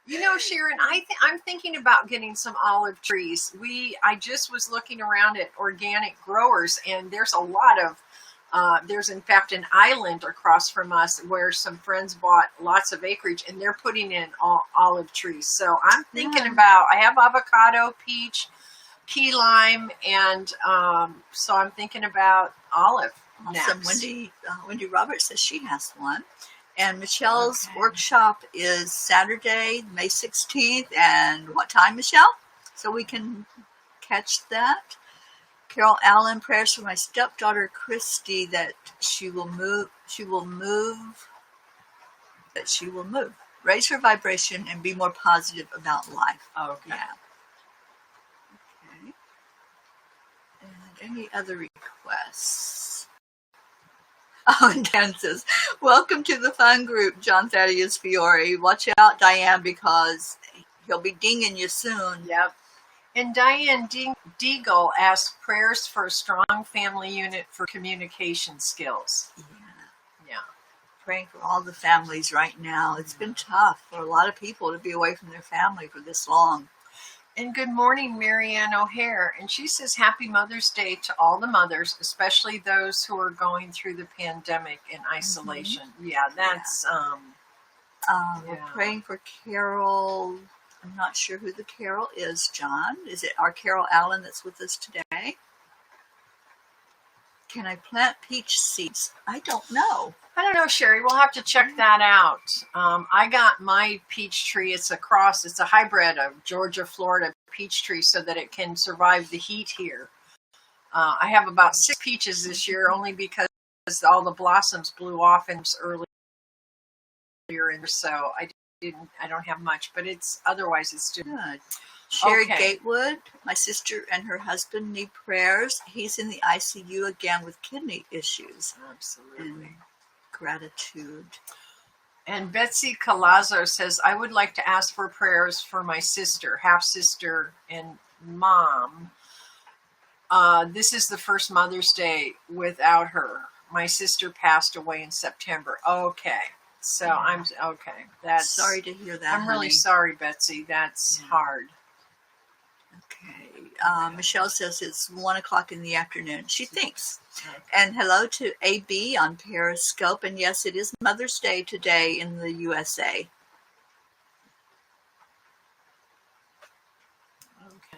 You know, Sharon, I'm thinking about getting some olive trees. I just was looking around at organic growers, and there's a lot of, there's in fact an island across from us where some friends bought lots of acreage, and they're putting in olive trees. So I'm thinking about, I have avocado, peach, key lime, and so I'm thinking about olive Awesome. next. Wendy Roberts says she has one. And Michelle's workshop is Saturday, May 16th. And what time, Michelle? So we can catch that. Carol Allen, prayers for my stepdaughter, Christy, that she will move. Raise her vibration and be more positive about life. Okay. Yeah. Okay. And any other requests? Oh, and Dan says, welcome to the fun group, John Thaddeus Fiore. Watch out, Diane, because he'll be dinging you soon. Yep. And Diane Deagle asked prayers for a strong family unit for communication skills. Yeah. Praying for all the families right now. It's been tough for a lot of people to be away from their family for this long. And good morning, Marianne O'Hare. And she says, Happy Mother's Day to all the mothers, especially those who are going through the pandemic in isolation. Mm-hmm. Yeah, that's... We're praying for Carol. I'm not sure who the Carol is, John. Is it our Carol Allen that's with us today? Can I plant peach seeds? I don't know. I don't know, Sherry. We'll have to check that out. I got my peach tree. It's a hybrid of Georgia, Florida peach tree so that it can survive the heat here. I have about 6 peaches this year only because all the blossoms blew off in earlier, and so I don't have much, but otherwise it's doing good. Sherry Gatewood, my sister and her husband need prayers. He's in the ICU again with kidney issues. Absolutely. And gratitude. And Betsy Calazzo says, I would like to ask for prayers for my sister, half-sister, and mom. This is the first Mother's Day without her. My sister passed away in September. Okay. So I'm okay. That's sorry to hear that. I'm really sorry, Betsy. That's hard. Okay. Michelle says it's 1:00 in the afternoon. She thinks. Okay. And hello to AB on Periscope. And yes, it is Mother's Day today in the USA. Okay.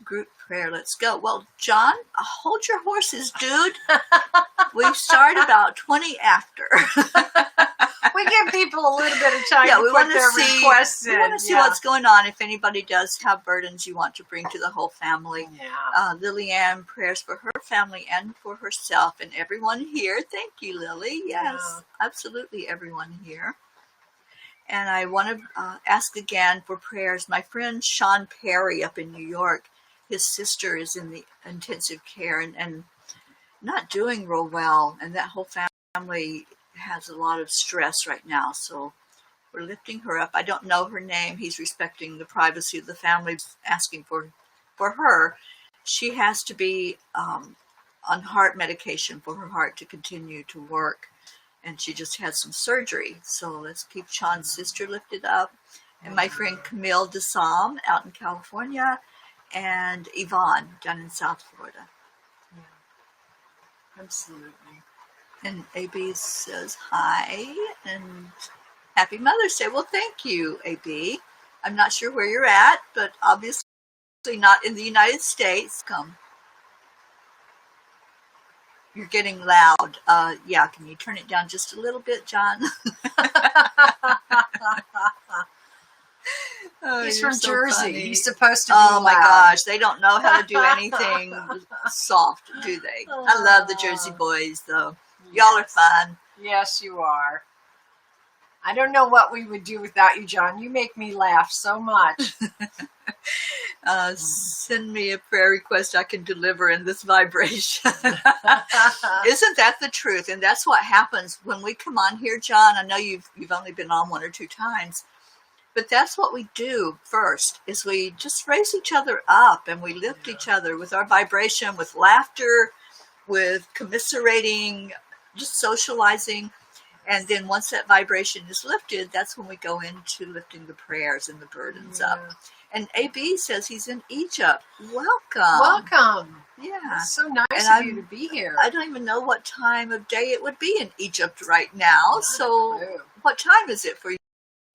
Group prayer. Let's go. Well, John, hold your horses, dude. We start about 20 after. We give people a little bit of time to put their requests in. We want to see what's going on. If anybody does have burdens you want to bring to the whole family. Yeah. Lillian, prayers for her family and for herself and everyone here. Thank you, Lily. Yes, absolutely everyone here. And I want to ask again for prayers. My friend Sean Perry up in New York, his sister is in the intensive care, and not doing real well, and that whole family has a lot of stress right now. So we're lifting her up. I don't know her name. He's respecting the privacy of the family, asking for her. She has to be on heart medication for her heart to continue to work, and she just had some surgery. So let's keep Sean's sister lifted up, and my friend Camille DeSalm out in California, and Yvonne down in South Florida. Absolutely. And AB says hi and happy Mother's Day. Well, thank you, AB. I'm not sure where you're at, but obviously not in the United States. Come. You're getting loud. Yeah, can you turn it down just a little bit, John? Oh, He's you're from so Jersey. funny. He's supposed to be Oh my loud. gosh, they don't know how to do anything soft, do they? I love the Jersey boys, though. Y'all are fun. Yes, you are. I don't know what we would do without you, John. You make me laugh so much. Send me a prayer request I can deliver in this vibration. Isn't that the truth? And that's what happens when we come on here, John. I know you've only been on 1 or 2 times, but that's what we do first, is we just raise each other up, and we lift each other with our vibration, with laughter, with commiserating, just socializing. And then once that vibration is lifted, that's when we go into lifting the prayers and the burdens up. And AB says he's in Egypt. Welcome. Welcome. Yeah. It's so nice And of you to be here. I don't even know what time of day it would be in Egypt right now. Not a So clue. what time is it for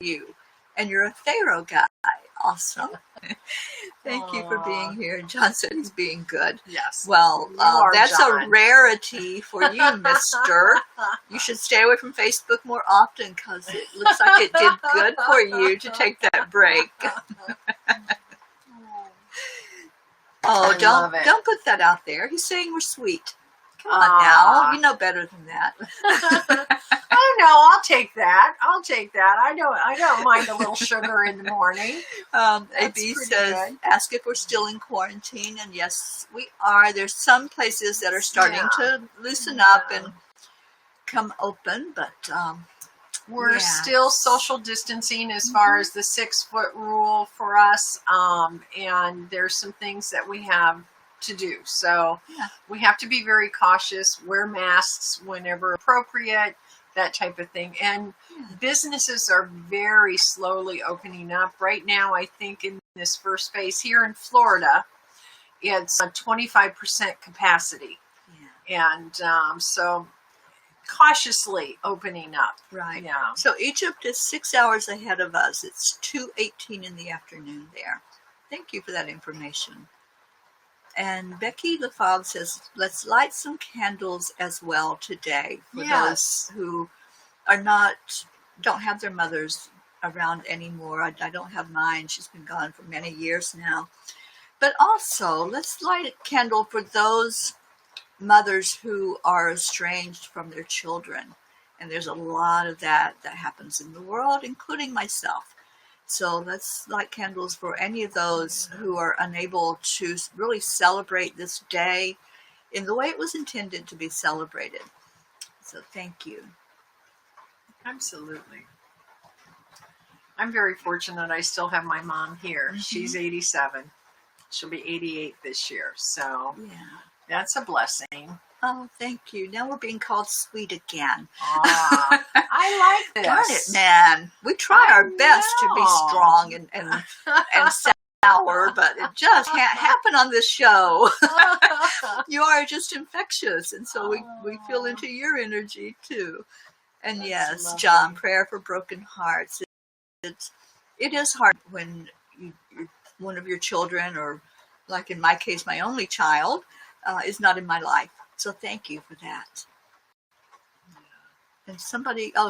you? And you're a Pharaoh guy. Awesome. Thank you for being here. John said he's being good. Yes. Well, You are, that's John. a rarity for you, mister. You should stay away from Facebook more often, because it looks like it did good for you to take that break. Oh, I love it. don't put that out there. He's saying we're sweet. Come on now. You know better than that. I know. I'll take that. I don't mind a little sugar in the morning. AB pretty says, good. ask if we're still in quarantine. And yes, we are. There's some places that are starting to loosen up and come open, but we're still social distancing as far as the 6-foot rule for us. And there's some things that we have to do. So we have to be very cautious, wear masks whenever appropriate, that type of thing. And businesses are very slowly opening up. Right now, I think in this first phase here in Florida, it's a 25% capacity. And so cautiously opening up. Right. Yeah. So Egypt is 6 hours ahead of us. It's 2:18 in the afternoon there. Thank you for that information. And Becky LaFave says, let's light some candles as well today for those who are don't have their mothers around anymore. I don't have mine. She's been gone for many years now. But also, let's light a candle for those mothers who are estranged from their children. And there's a lot of that happens in the world, including myself. So let's light candles for any of those who are unable to really celebrate this day in the way it was intended to be celebrated. So thank you. Absolutely. I'm very fortunate I still have my mom here. She's 87. She'll be 88 this year. So that's a blessing. Oh, thank you. Now we're being called sweet again. I like this. Darn it, man. We try our best to be strong and sour, but it just can't happen on this show. You are just infectious, and so we feel into your energy too. And that's yes, lovely. John, prayer for broken hearts. It is hard when one of your children, or like in my case, my only child, is not in my life. So thank you for that. And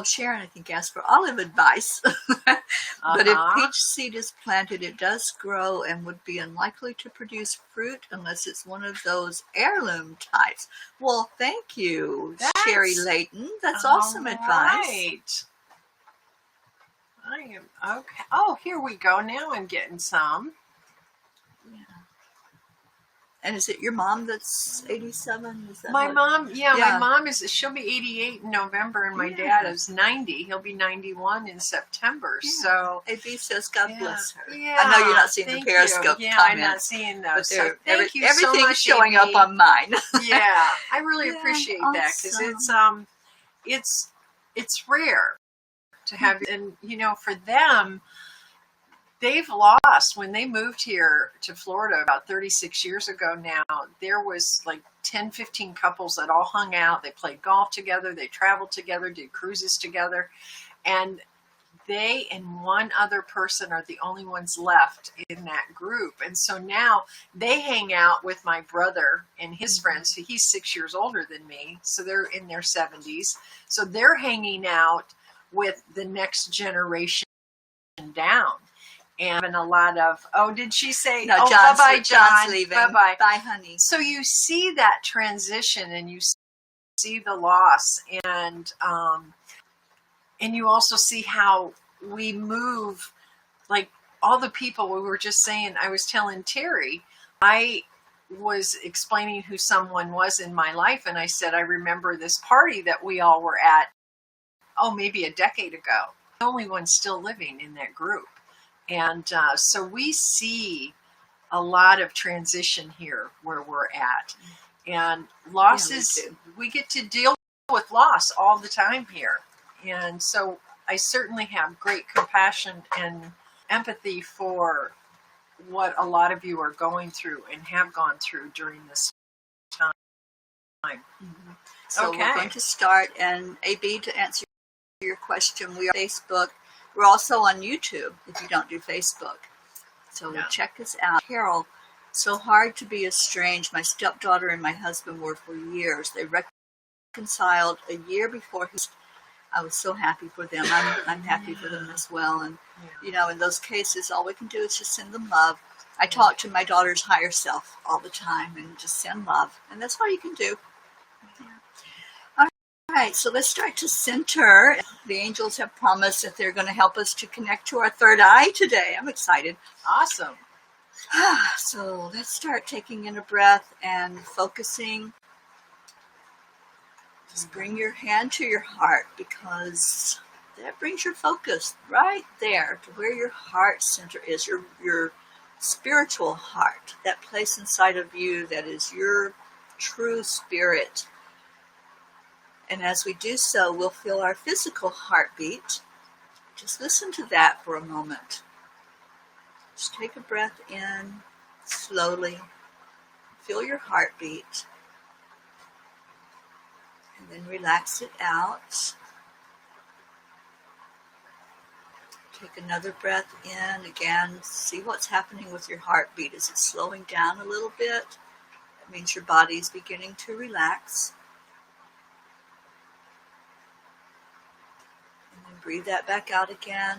Sharon, I think, asked for olive advice. But if peach seed is planted, it does grow and would be unlikely to produce fruit unless it's one of those heirloom types. Well, thank you, Sherry Layton. That's awesome advice. I am okay. Oh, here we go. Now I'm getting some. And is it your mom that's 87? Is that My what- mom, Yeah. my mom she'll be 88 in November, and my Yeah. dad is 90. He'll be 91 in September. Yeah. So AB says, God yeah. bless her. Yeah. I know you're not seeing Thank the Periscope you. Yeah, comments. I'm not seeing But those. So thank you so everything's much, showing AB. up on mine. Yeah, I really Yeah, appreciate that, because awesome. it's rare to have, and for them, they've lost when they moved here to Florida about 36 years ago now. There was like 10, 15 couples that all hung out. They played golf together. They traveled together, did cruises together. And they and one other person are the only ones left in that group. And so now they hang out with my brother and his friends. He's 6 years older than me, so they're in their 70s. So they're hanging out with the next generation down. And a lot of, did she say, No, bye-bye, John. John's leaving. Bye-bye. Bye, honey. So you see that transition, and you see the loss, and you also see how we move, like all the people we were just saying. I was telling Teri, I was explaining who someone was in my life, and I said, I remember this party that we all were at, maybe a decade ago. The only one still living in that group. And so we see a lot of transition here where we're at. And losses, we get to deal with loss all the time here. And so I certainly have great compassion and empathy for what a lot of you are going through and have gone through during this time. Mm-hmm. So we're going to start. And AB, to answer your question, we are on Facebook. We're also on YouTube if you don't do Facebook. So check us out. Carol, so hard to be estranged. My stepdaughter and my husband were for years. They reconciled a year before I was so happy for them. I'm happy for them as well. And, in those cases, all we can do is just send them love. I talk to my daughter's higher self all the time and just send love. And that's all you can do. Yeah. All right, so let's start to center. The angels have promised that they're going to help us to connect to our third eye today. I'm excited. Awesome. So let's start taking in a breath and focusing. Just bring your hand to your heart, because that brings your focus right there to where your heart center is, your spiritual heart, that place inside of you that is your true spirit. And as we do so, we'll feel our physical heartbeat. Just listen to that for a moment. Just take a breath in slowly. Feel your heartbeat. And then relax it out. Take another breath in. Again, see what's happening with your heartbeat. Is it slowing down a little bit? That means your body is beginning to relax. Breathe that back out again.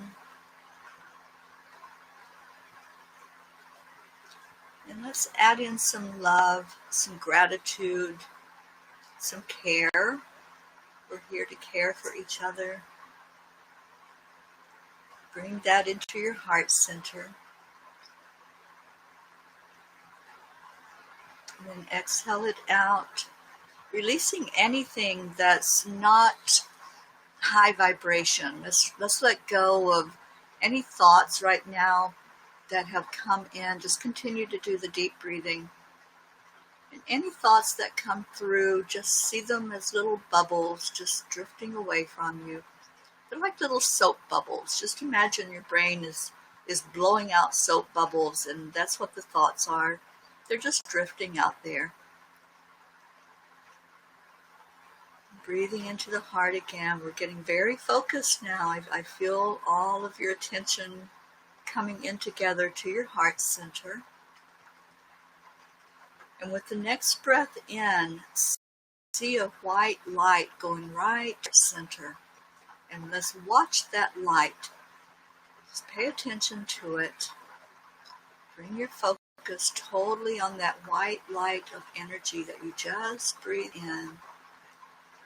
And let's add in some love, some gratitude, some care. We're here to care for each other. Bring that into your heart center. And then exhale it out, releasing anything that's not high vibration. Let's let go of any thoughts right now that have come in. Just continue to do the deep breathing. And any thoughts that come through, just see them as little bubbles just drifting away from you. They're like little soap bubbles. Just imagine your brain is blowing out soap bubbles, and that's what the thoughts are. They're just drifting out there. Breathing into the heart again. We're getting very focused now. I feel all of your attention coming in together to your heart center. And with the next breath in, see a white light going right to center. And let's watch that light. Just pay attention to it. Bring your focus totally on that white light of energy that you just breathe in.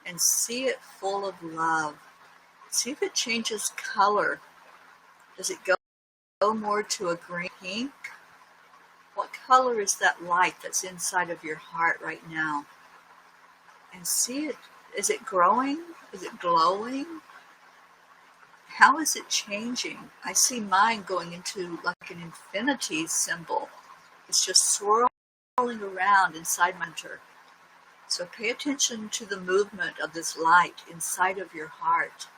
And see it full of love. See if it changes color. Does it go more to a green pink? What color is that light that's inside of your heart right now? And see it. Is it growing? Is it glowing? How is it changing? I see mine going into like an infinity symbol. It's just swirling around inside my center. So pay attention to the movement of this light inside of your heart.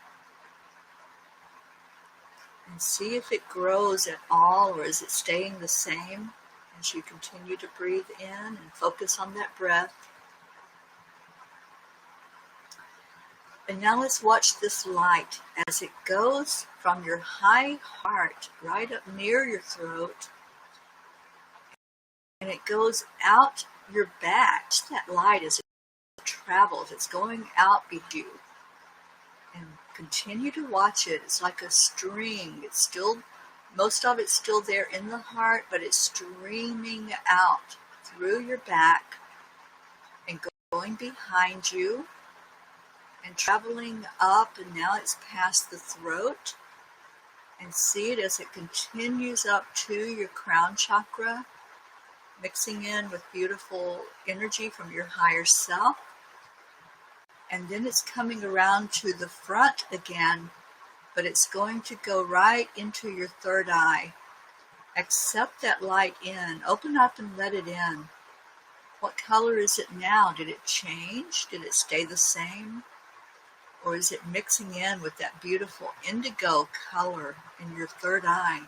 And see if it grows at all, or is it staying the same as you continue to breathe in and focus on that breath. And now let's watch this light as it goes from your high heart right up near your throat, and it goes out your back. That light as it travels, it's going out behind you. And continue to watch it. It's like a string. It's still, most of it's still there in the heart, but it's streaming out through your back and going behind you and traveling up, and now it's past the throat. And see it as it continues up to your crown chakra, mixing in with beautiful energy from your higher self. And then it's coming around to the front again, but it's going to go right into your third eye. Accept that light in. Open up and let it in. What color is it now? Did it change? Did it stay the same? Or is it mixing in with that beautiful indigo color in your third eye?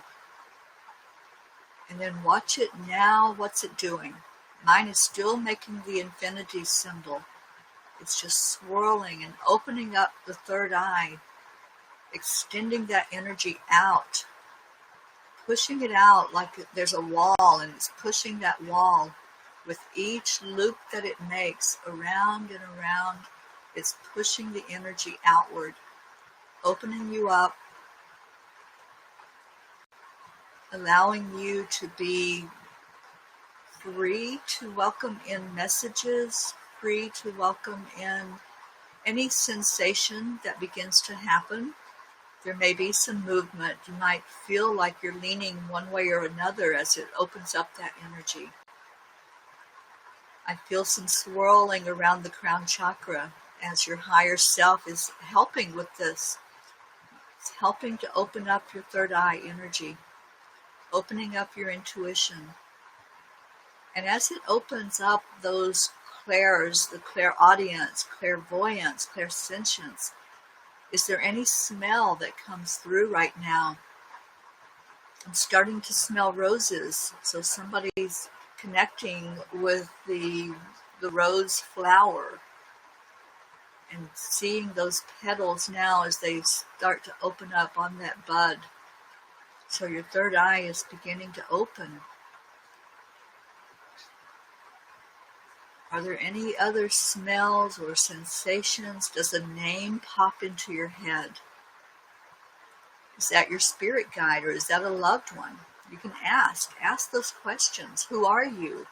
And then watch it now. What's it doing? Mine is still making the infinity symbol. It's just swirling and opening up the third eye, extending that energy out, pushing it out like there's a wall, and it's pushing that wall with each loop that it makes around and around. It's pushing the energy outward, opening you up, allowing you to be free to welcome in messages, free to welcome in any sensation that begins to happen. There may be some movement. You might feel like you're leaning one way or another as it opens up that energy. I feel some swirling around the crown chakra as your higher self is helping with this. It's helping to open up your third eye energy, opening up your intuition. And as it opens up those clairs, the clairaudience, clairvoyance, clairsentience, is there any smell that comes through right now? I'm starting to smell roses, so somebody's connecting with the rose flower and seeing those petals now as they start to open up on that bud. So your third eye is beginning to open. Are there any other smells or sensations? Does a name pop into your head? Is that your spirit guide, or is that a loved one? You can ask those questions. Who are you?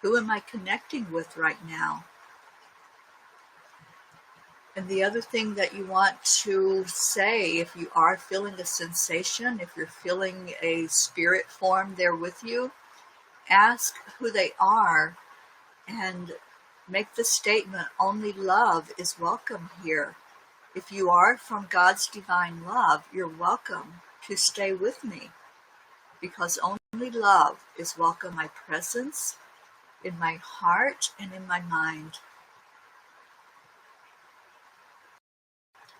Who am I connecting with right now? And the other thing that you want to say, if you are feeling a sensation, if you're feeling a spirit form there with you, ask who they are and make the statement, only love is welcome here. If you are from God's divine love, you're welcome to stay with me, because only love is welcome in my presence, in my heart, and in my mind.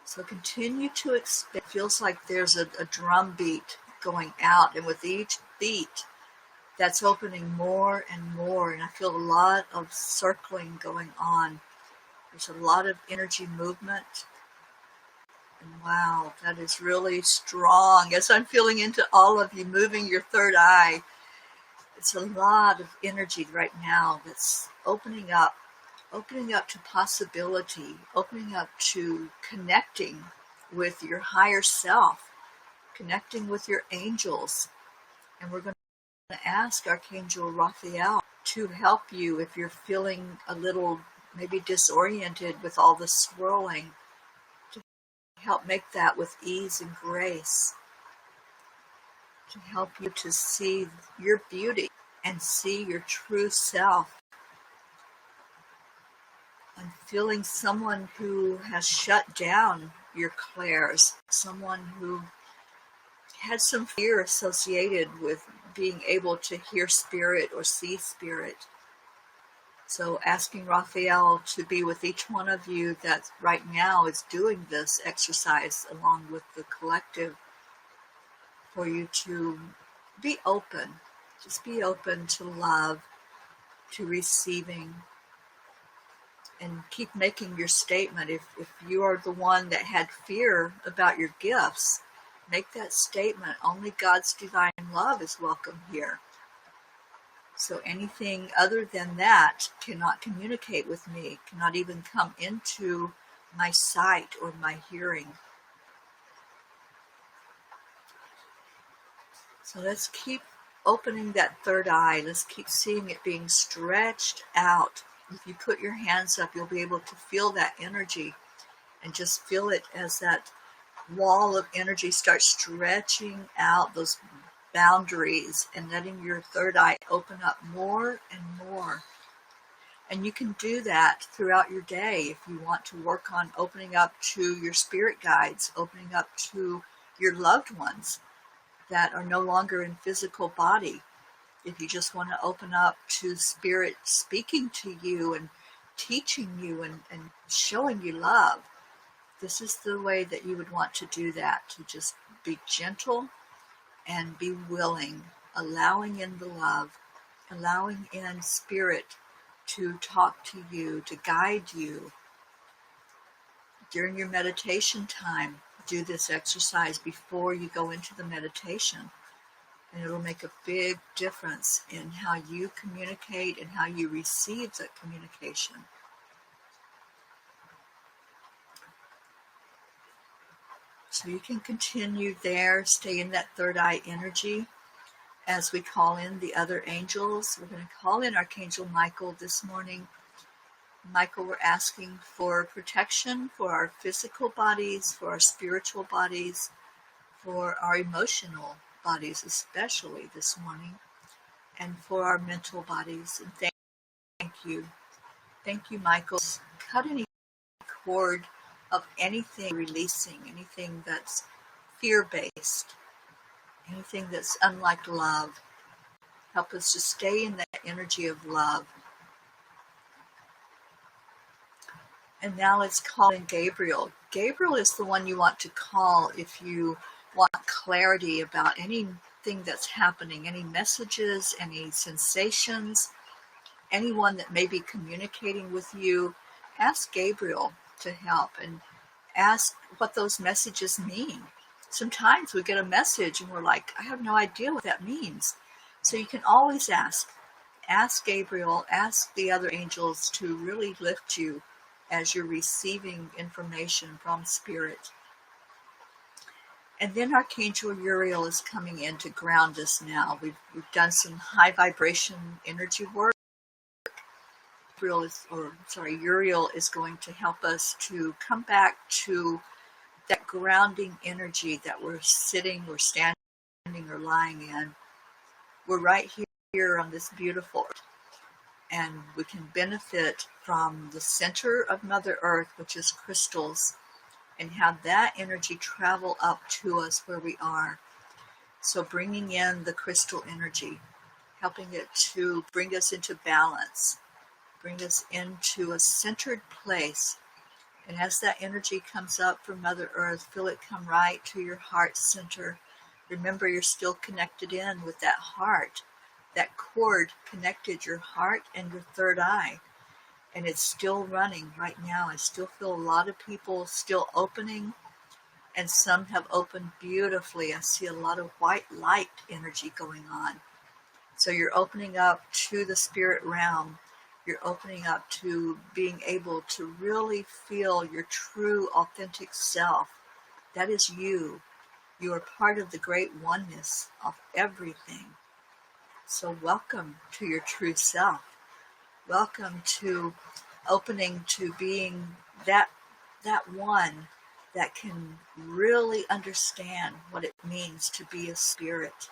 So continue to expand. It feels like there's a drum beat going out, and with each beat, that's opening more and more, and I feel a lot of circling going on. There's a lot of energy movement. And wow, that is really strong. As I'm feeling into all of you, moving your third eye, it's a lot of energy right now that's opening up to possibility, opening up to connecting with your higher self, connecting with your angels. And we're going to ask Archangel Raphael to help you if you're feeling a little maybe disoriented with all the swirling, to help make that with ease and grace, to help you to see your beauty and see your true self. I'm feeling someone who has shut down your clairs, someone who had some fear associated with being able to hear spirit or see spirit. So asking Raphael to be with each one of you that right now is doing this exercise along with the collective, for you to be open. Just be open to love, to receiving, and keep making your statement. If you are the one that had fear about your gifts, make that statement. Only God's divine love is welcome here. So anything other than that cannot communicate with me, cannot even come into my sight or my hearing. So let's keep opening that third eye. Let's keep seeing it being stretched out. If you put your hands up, you'll be able to feel that energy and just feel it as that wall of energy starts stretching out those boundaries and letting your third eye open up more and more. And you can do that throughout your day if you want to work on opening up to your spirit guides, opening up to your loved ones that are no longer in physical body. If you just want to open up to spirit speaking to you and teaching you and showing you love, this is the way that you would want to do that, to just be gentle and be willing, allowing in the love, allowing in spirit to talk to you, to guide you. During your meditation time, do this exercise before you go into the meditation, and it'll make a big difference in how you communicate and how you receive that communication. So you can continue there, stay in that third eye energy as we call in the other angels. We're going to call in Archangel Michael this morning. Michael, we're asking for protection for our physical bodies, for our spiritual bodies, for our emotional bodies, especially this morning, and for our mental bodies. And thank you. Thank you, Michael. Cut any cord of anything releasing, anything that's fear-based, anything that's unlike love. Help us to stay in that energy of love. And now let's call in Gabriel. Gabriel is the one you want to call if you want clarity about anything that's happening, any messages, any sensations, anyone that may be communicating with you. Ask Gabriel to help and ask what those messages mean. Sometimes we get a message and we're like, I have no idea what that means. So you can always ask. Ask Gabriel, ask the other angels to really lift you as you're receiving information from Spirit. And then Archangel Uriel is coming in to ground us now. We've done some high vibration energy work. Uriel is going to help us to come back to that grounding energy that we're sitting, we're standing, or lying in. We're right here on this beautiful earth, and we can benefit from the center of Mother Earth, which is crystals, and have that energy travel up to us where we are. So bringing in the crystal energy, helping it to bring us into balance, bring us into a centered place. And as that energy comes up from Mother Earth, feel it come right to your heart center. Remember, you're still connected in with that heart. That cord connected your heart and your third eye. And it's still running right now. I still feel a lot of people still opening, and some have opened beautifully. I see a lot of white light energy going on. So you're opening up to the spirit realm. You're opening up to being able to really feel your true, authentic self. That is you. You are part of the great oneness of everything. So welcome to your true self. Welcome to opening to being that one that can really understand what it means to be a spirit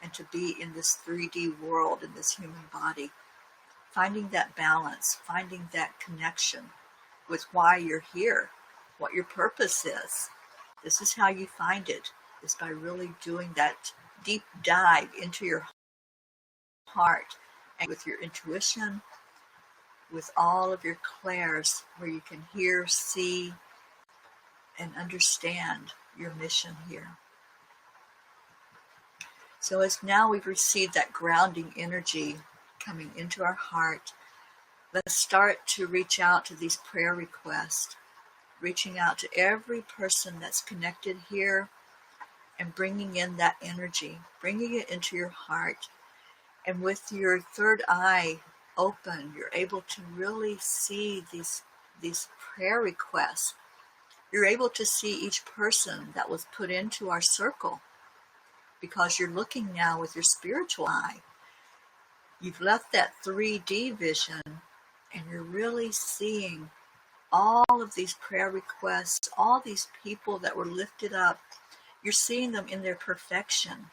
and to be in this 3D world, in this human body. Finding that balance, finding that connection with why you're here, what your purpose is. This is how you find it, is by really doing that deep dive into your heart and with your intuition, with all of your clairs, where you can hear, see, and understand your mission here. So as now we've received that grounding energy coming into our heart, let's start to reach out to these prayer requests, reaching out to every person that's connected here and bringing in that energy, bringing it into your heart. And with your third eye open, you're able to really see these prayer requests. You're able to see each person that was put into our circle, because you're looking now with your spiritual eye. You've left that 3D vision and you're really seeing all of these prayer requests, all these people that were lifted up. You're seeing them in their perfection.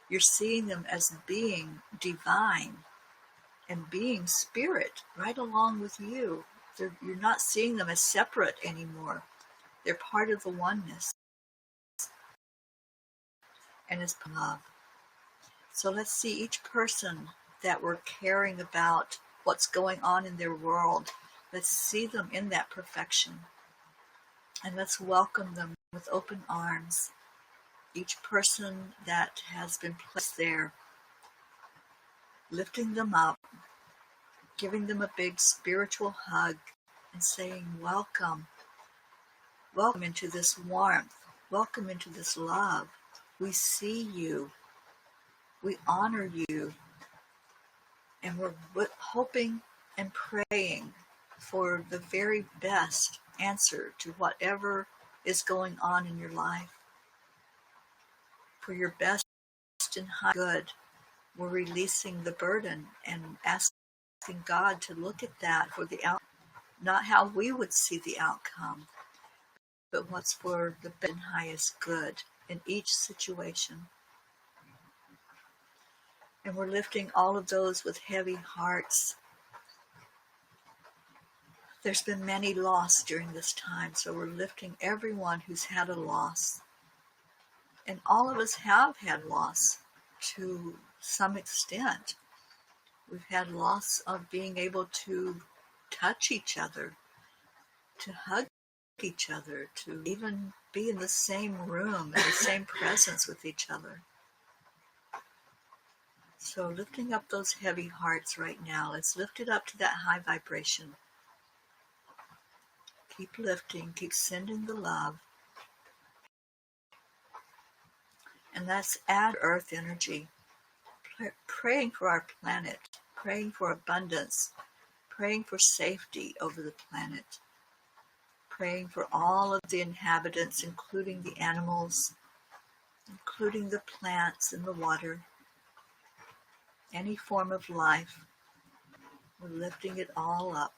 You're seeing them as being divine and being spirit right along with you. You're not seeing them as separate anymore. They're part of the oneness and it's love. So let's see each person that we're caring about what's going on in their world. Let's see them in that perfection. And let's welcome them with open arms. Each person that has been placed there, lifting them up, giving them a big spiritual hug and saying, welcome. Welcome into this warmth. Welcome into this love. We see you. We honor you. And we're hoping and praying for the very best answer to whatever is going on in your life. For your best and high good. We're releasing the burden and asking God to look at that for the outcome. Not how we would see the outcome, but what's for the best and highest good in each situation. And we're lifting all of those with heavy hearts. There's been many loss during this time, so we're lifting everyone who's had a loss. And all of us have had loss to some extent. We've had loss of being able to touch each other, to hug each other, to even be in the same room, in the same presence with each other. So lifting up those heavy hearts right now, let's lift it up to that high vibration. Keep lifting, keep sending the love. And let's add earth energy, praying for our planet, praying for abundance, praying for safety over the planet, praying for all of the inhabitants, including the animals, including the plants and the water, any form of life. We're lifting it all up.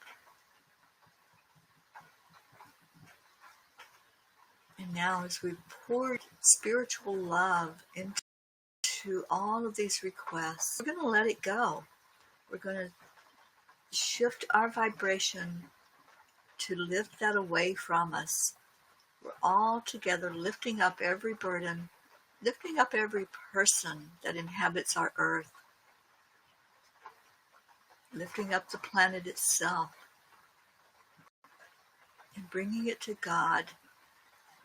And now as we pour spiritual love into all of these requests, we're going to let it go. We're going to shift our vibration to lift that away from us. We're all together lifting up every burden, lifting up every person that inhabits our earth, lifting up the planet itself, and bringing it to God,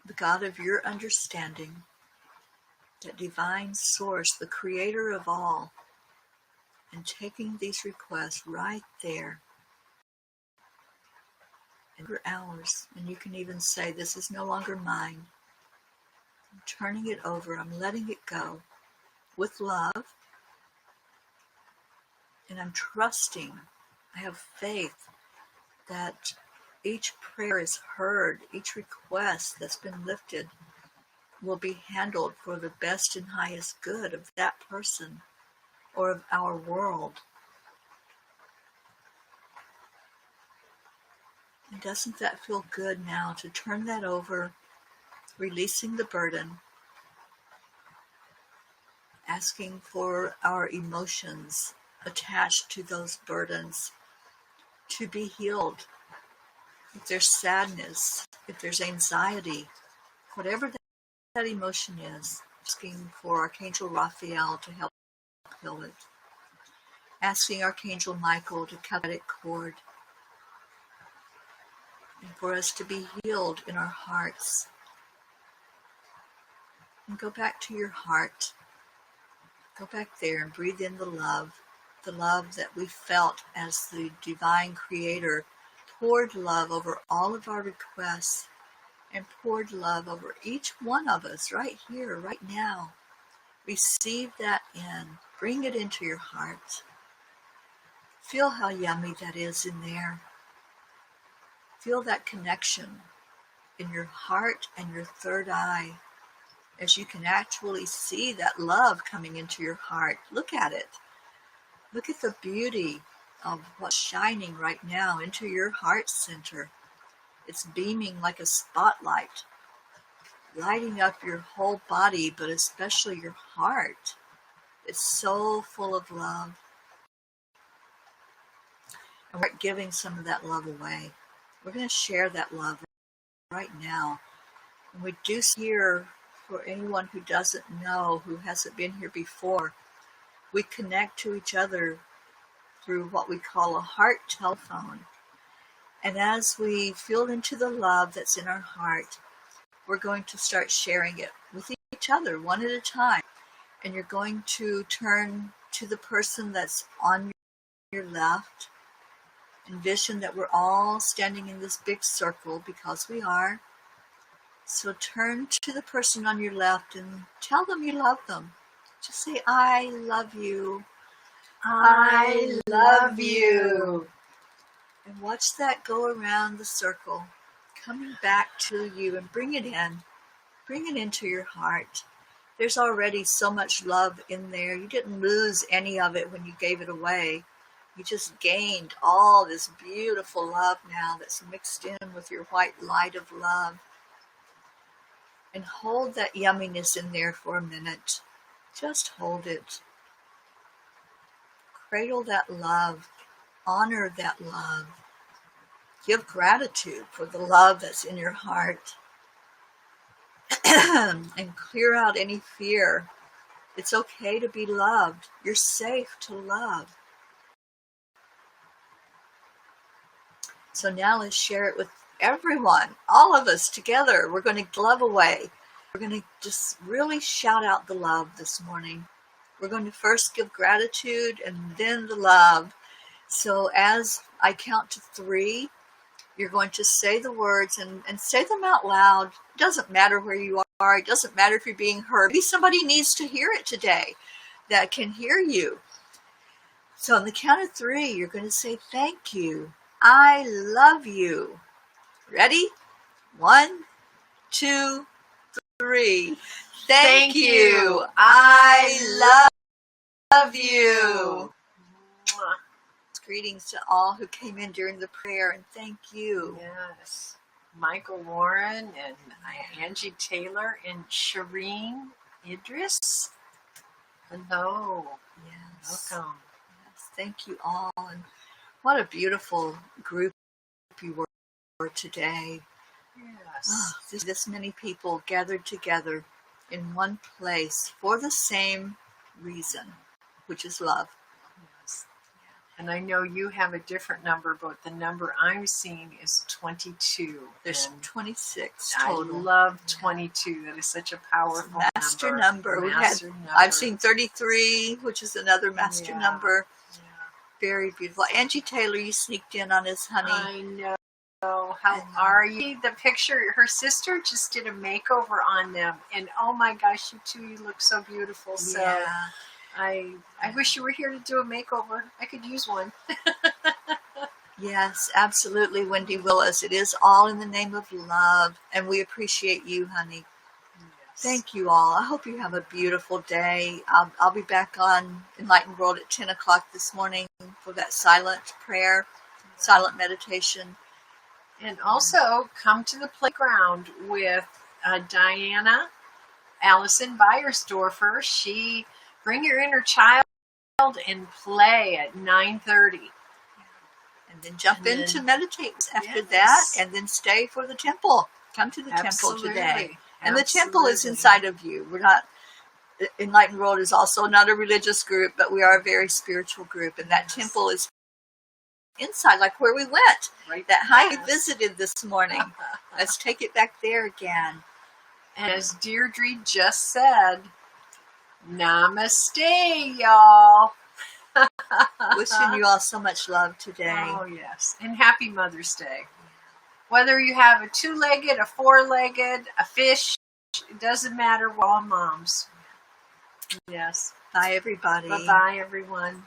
the God of your understanding, that divine source, the creator of all, and taking these requests right there. And they're ours. And you can even say, this is no longer mine. I'm turning it over. I'm letting it go with love. And I'm trusting. I have faith that each prayer is heard. Each request that's been lifted will be handled for the best and highest good of that person or of our world. And doesn't that feel good now to turn that over, releasing the burden, asking for our emotions attached to those burdens to be healed. If there's sadness, if there's anxiety, whatever that emotion is, asking for Archangel Raphael to help heal it. Asking Archangel Michael to cut that cord and for us to be healed in our hearts. And go back to your heart. Go back there and breathe in the love that we felt as the divine creator poured love over all of our requests and poured love over each one of us right here, right now. Receive that in. Bring it into your heart. Feel how yummy that is in there. Feel that connection in your heart and your third eye as you can actually see that love coming into your heart. Look at it. Look at the beauty of what's shining right now into your heart center. It's beaming like a spotlight, lighting up your whole body, but especially your heart. It's so full of love. And we're giving some of that love away. We're going to share that love right now. And we do here, for anyone who doesn't know, who hasn't been here before, we connect to each other through what we call a heart telephone. And as we feel into the love that's in our heart, we're going to start sharing it with each other one at a time. And you're going to turn to the person that's on your left. Envision that we're all standing in this big circle, because we are. So turn to the person on your left and tell them you love them. Just say, I love you. I love you. And watch that go around the circle, coming back to you, and bring it in. Bring it into your heart. There's already so much love in there. You didn't lose any of it when you gave it away. You just gained all this beautiful love now that's mixed in with your white light of love. And hold that yumminess in there for a minute. Just hold it. Cradle that love. Honor that love. Give gratitude for the love that's in your heart. And clear out any fear. It's okay to be loved. You're safe to love. So now let's share it with everyone, all of us together. We're going to give love away. We're going to just really shout out the love this morning. We're going to first give gratitude and then the love. So as I count to 3, you're going to say the words and say them out loud. It doesn't matter where you are. It doesn't matter if you're being heard. Maybe somebody needs to hear it today that can hear you. So on the count of 3, you're going to say, thank you. I love you. Ready? 1, 2, 3. Thank you. I love you. Greetings to all who came in during the prayer, and thank you. Yes. Michael Warren and Angie Taylor and Shireen Idris. Hello. Yes. Welcome. Yes. Thank you all. And what a beautiful group you were today. Yes. This many people gathered together in one place for the same reason, which is love. Yes. And I know you have a different number, but the number I'm seeing is 22. There's 26 I total. love 22. That is such a powerful master number. Master number. I've seen 33, which is another master number. Yeah. Very beautiful. Angie Taylor, you sneaked in on us, honey. I know. How are you? The picture, her sister just did a makeover on them, and oh my gosh, you look so beautiful. So yeah. I wish you were here to do a makeover. I could use one. Yes, absolutely, Wendy Willis. It is all in the name of love, and we appreciate you, honey. Yes. Thank you all. I hope you have a beautiful day. I'll be back on Enlightened World at 10 o'clock this morning for that silent prayer, silent meditation. And also come to the playground with Diana Allison Beiersdorfer. She bring your inner child and play at 9:30. And then jump in to meditate after Yes. that, and then stay for the temple. Come to the temple today. And the temple is inside of you. We're not, Enlightened World is also not a religious group, but we are a very spiritual group. And that temple is inside, like where we went. Right. That high we visited this morning. Let's take it back there again. And as Deirdre just said, namaste, y'all. Wishing you all so much love today. Oh, yes. And happy Mother's Day. Whether you have a 2-legged, a 4-legged, a fish, it doesn't matter. We're all moms. Yes. Bye, everybody. Bye-bye, everyone.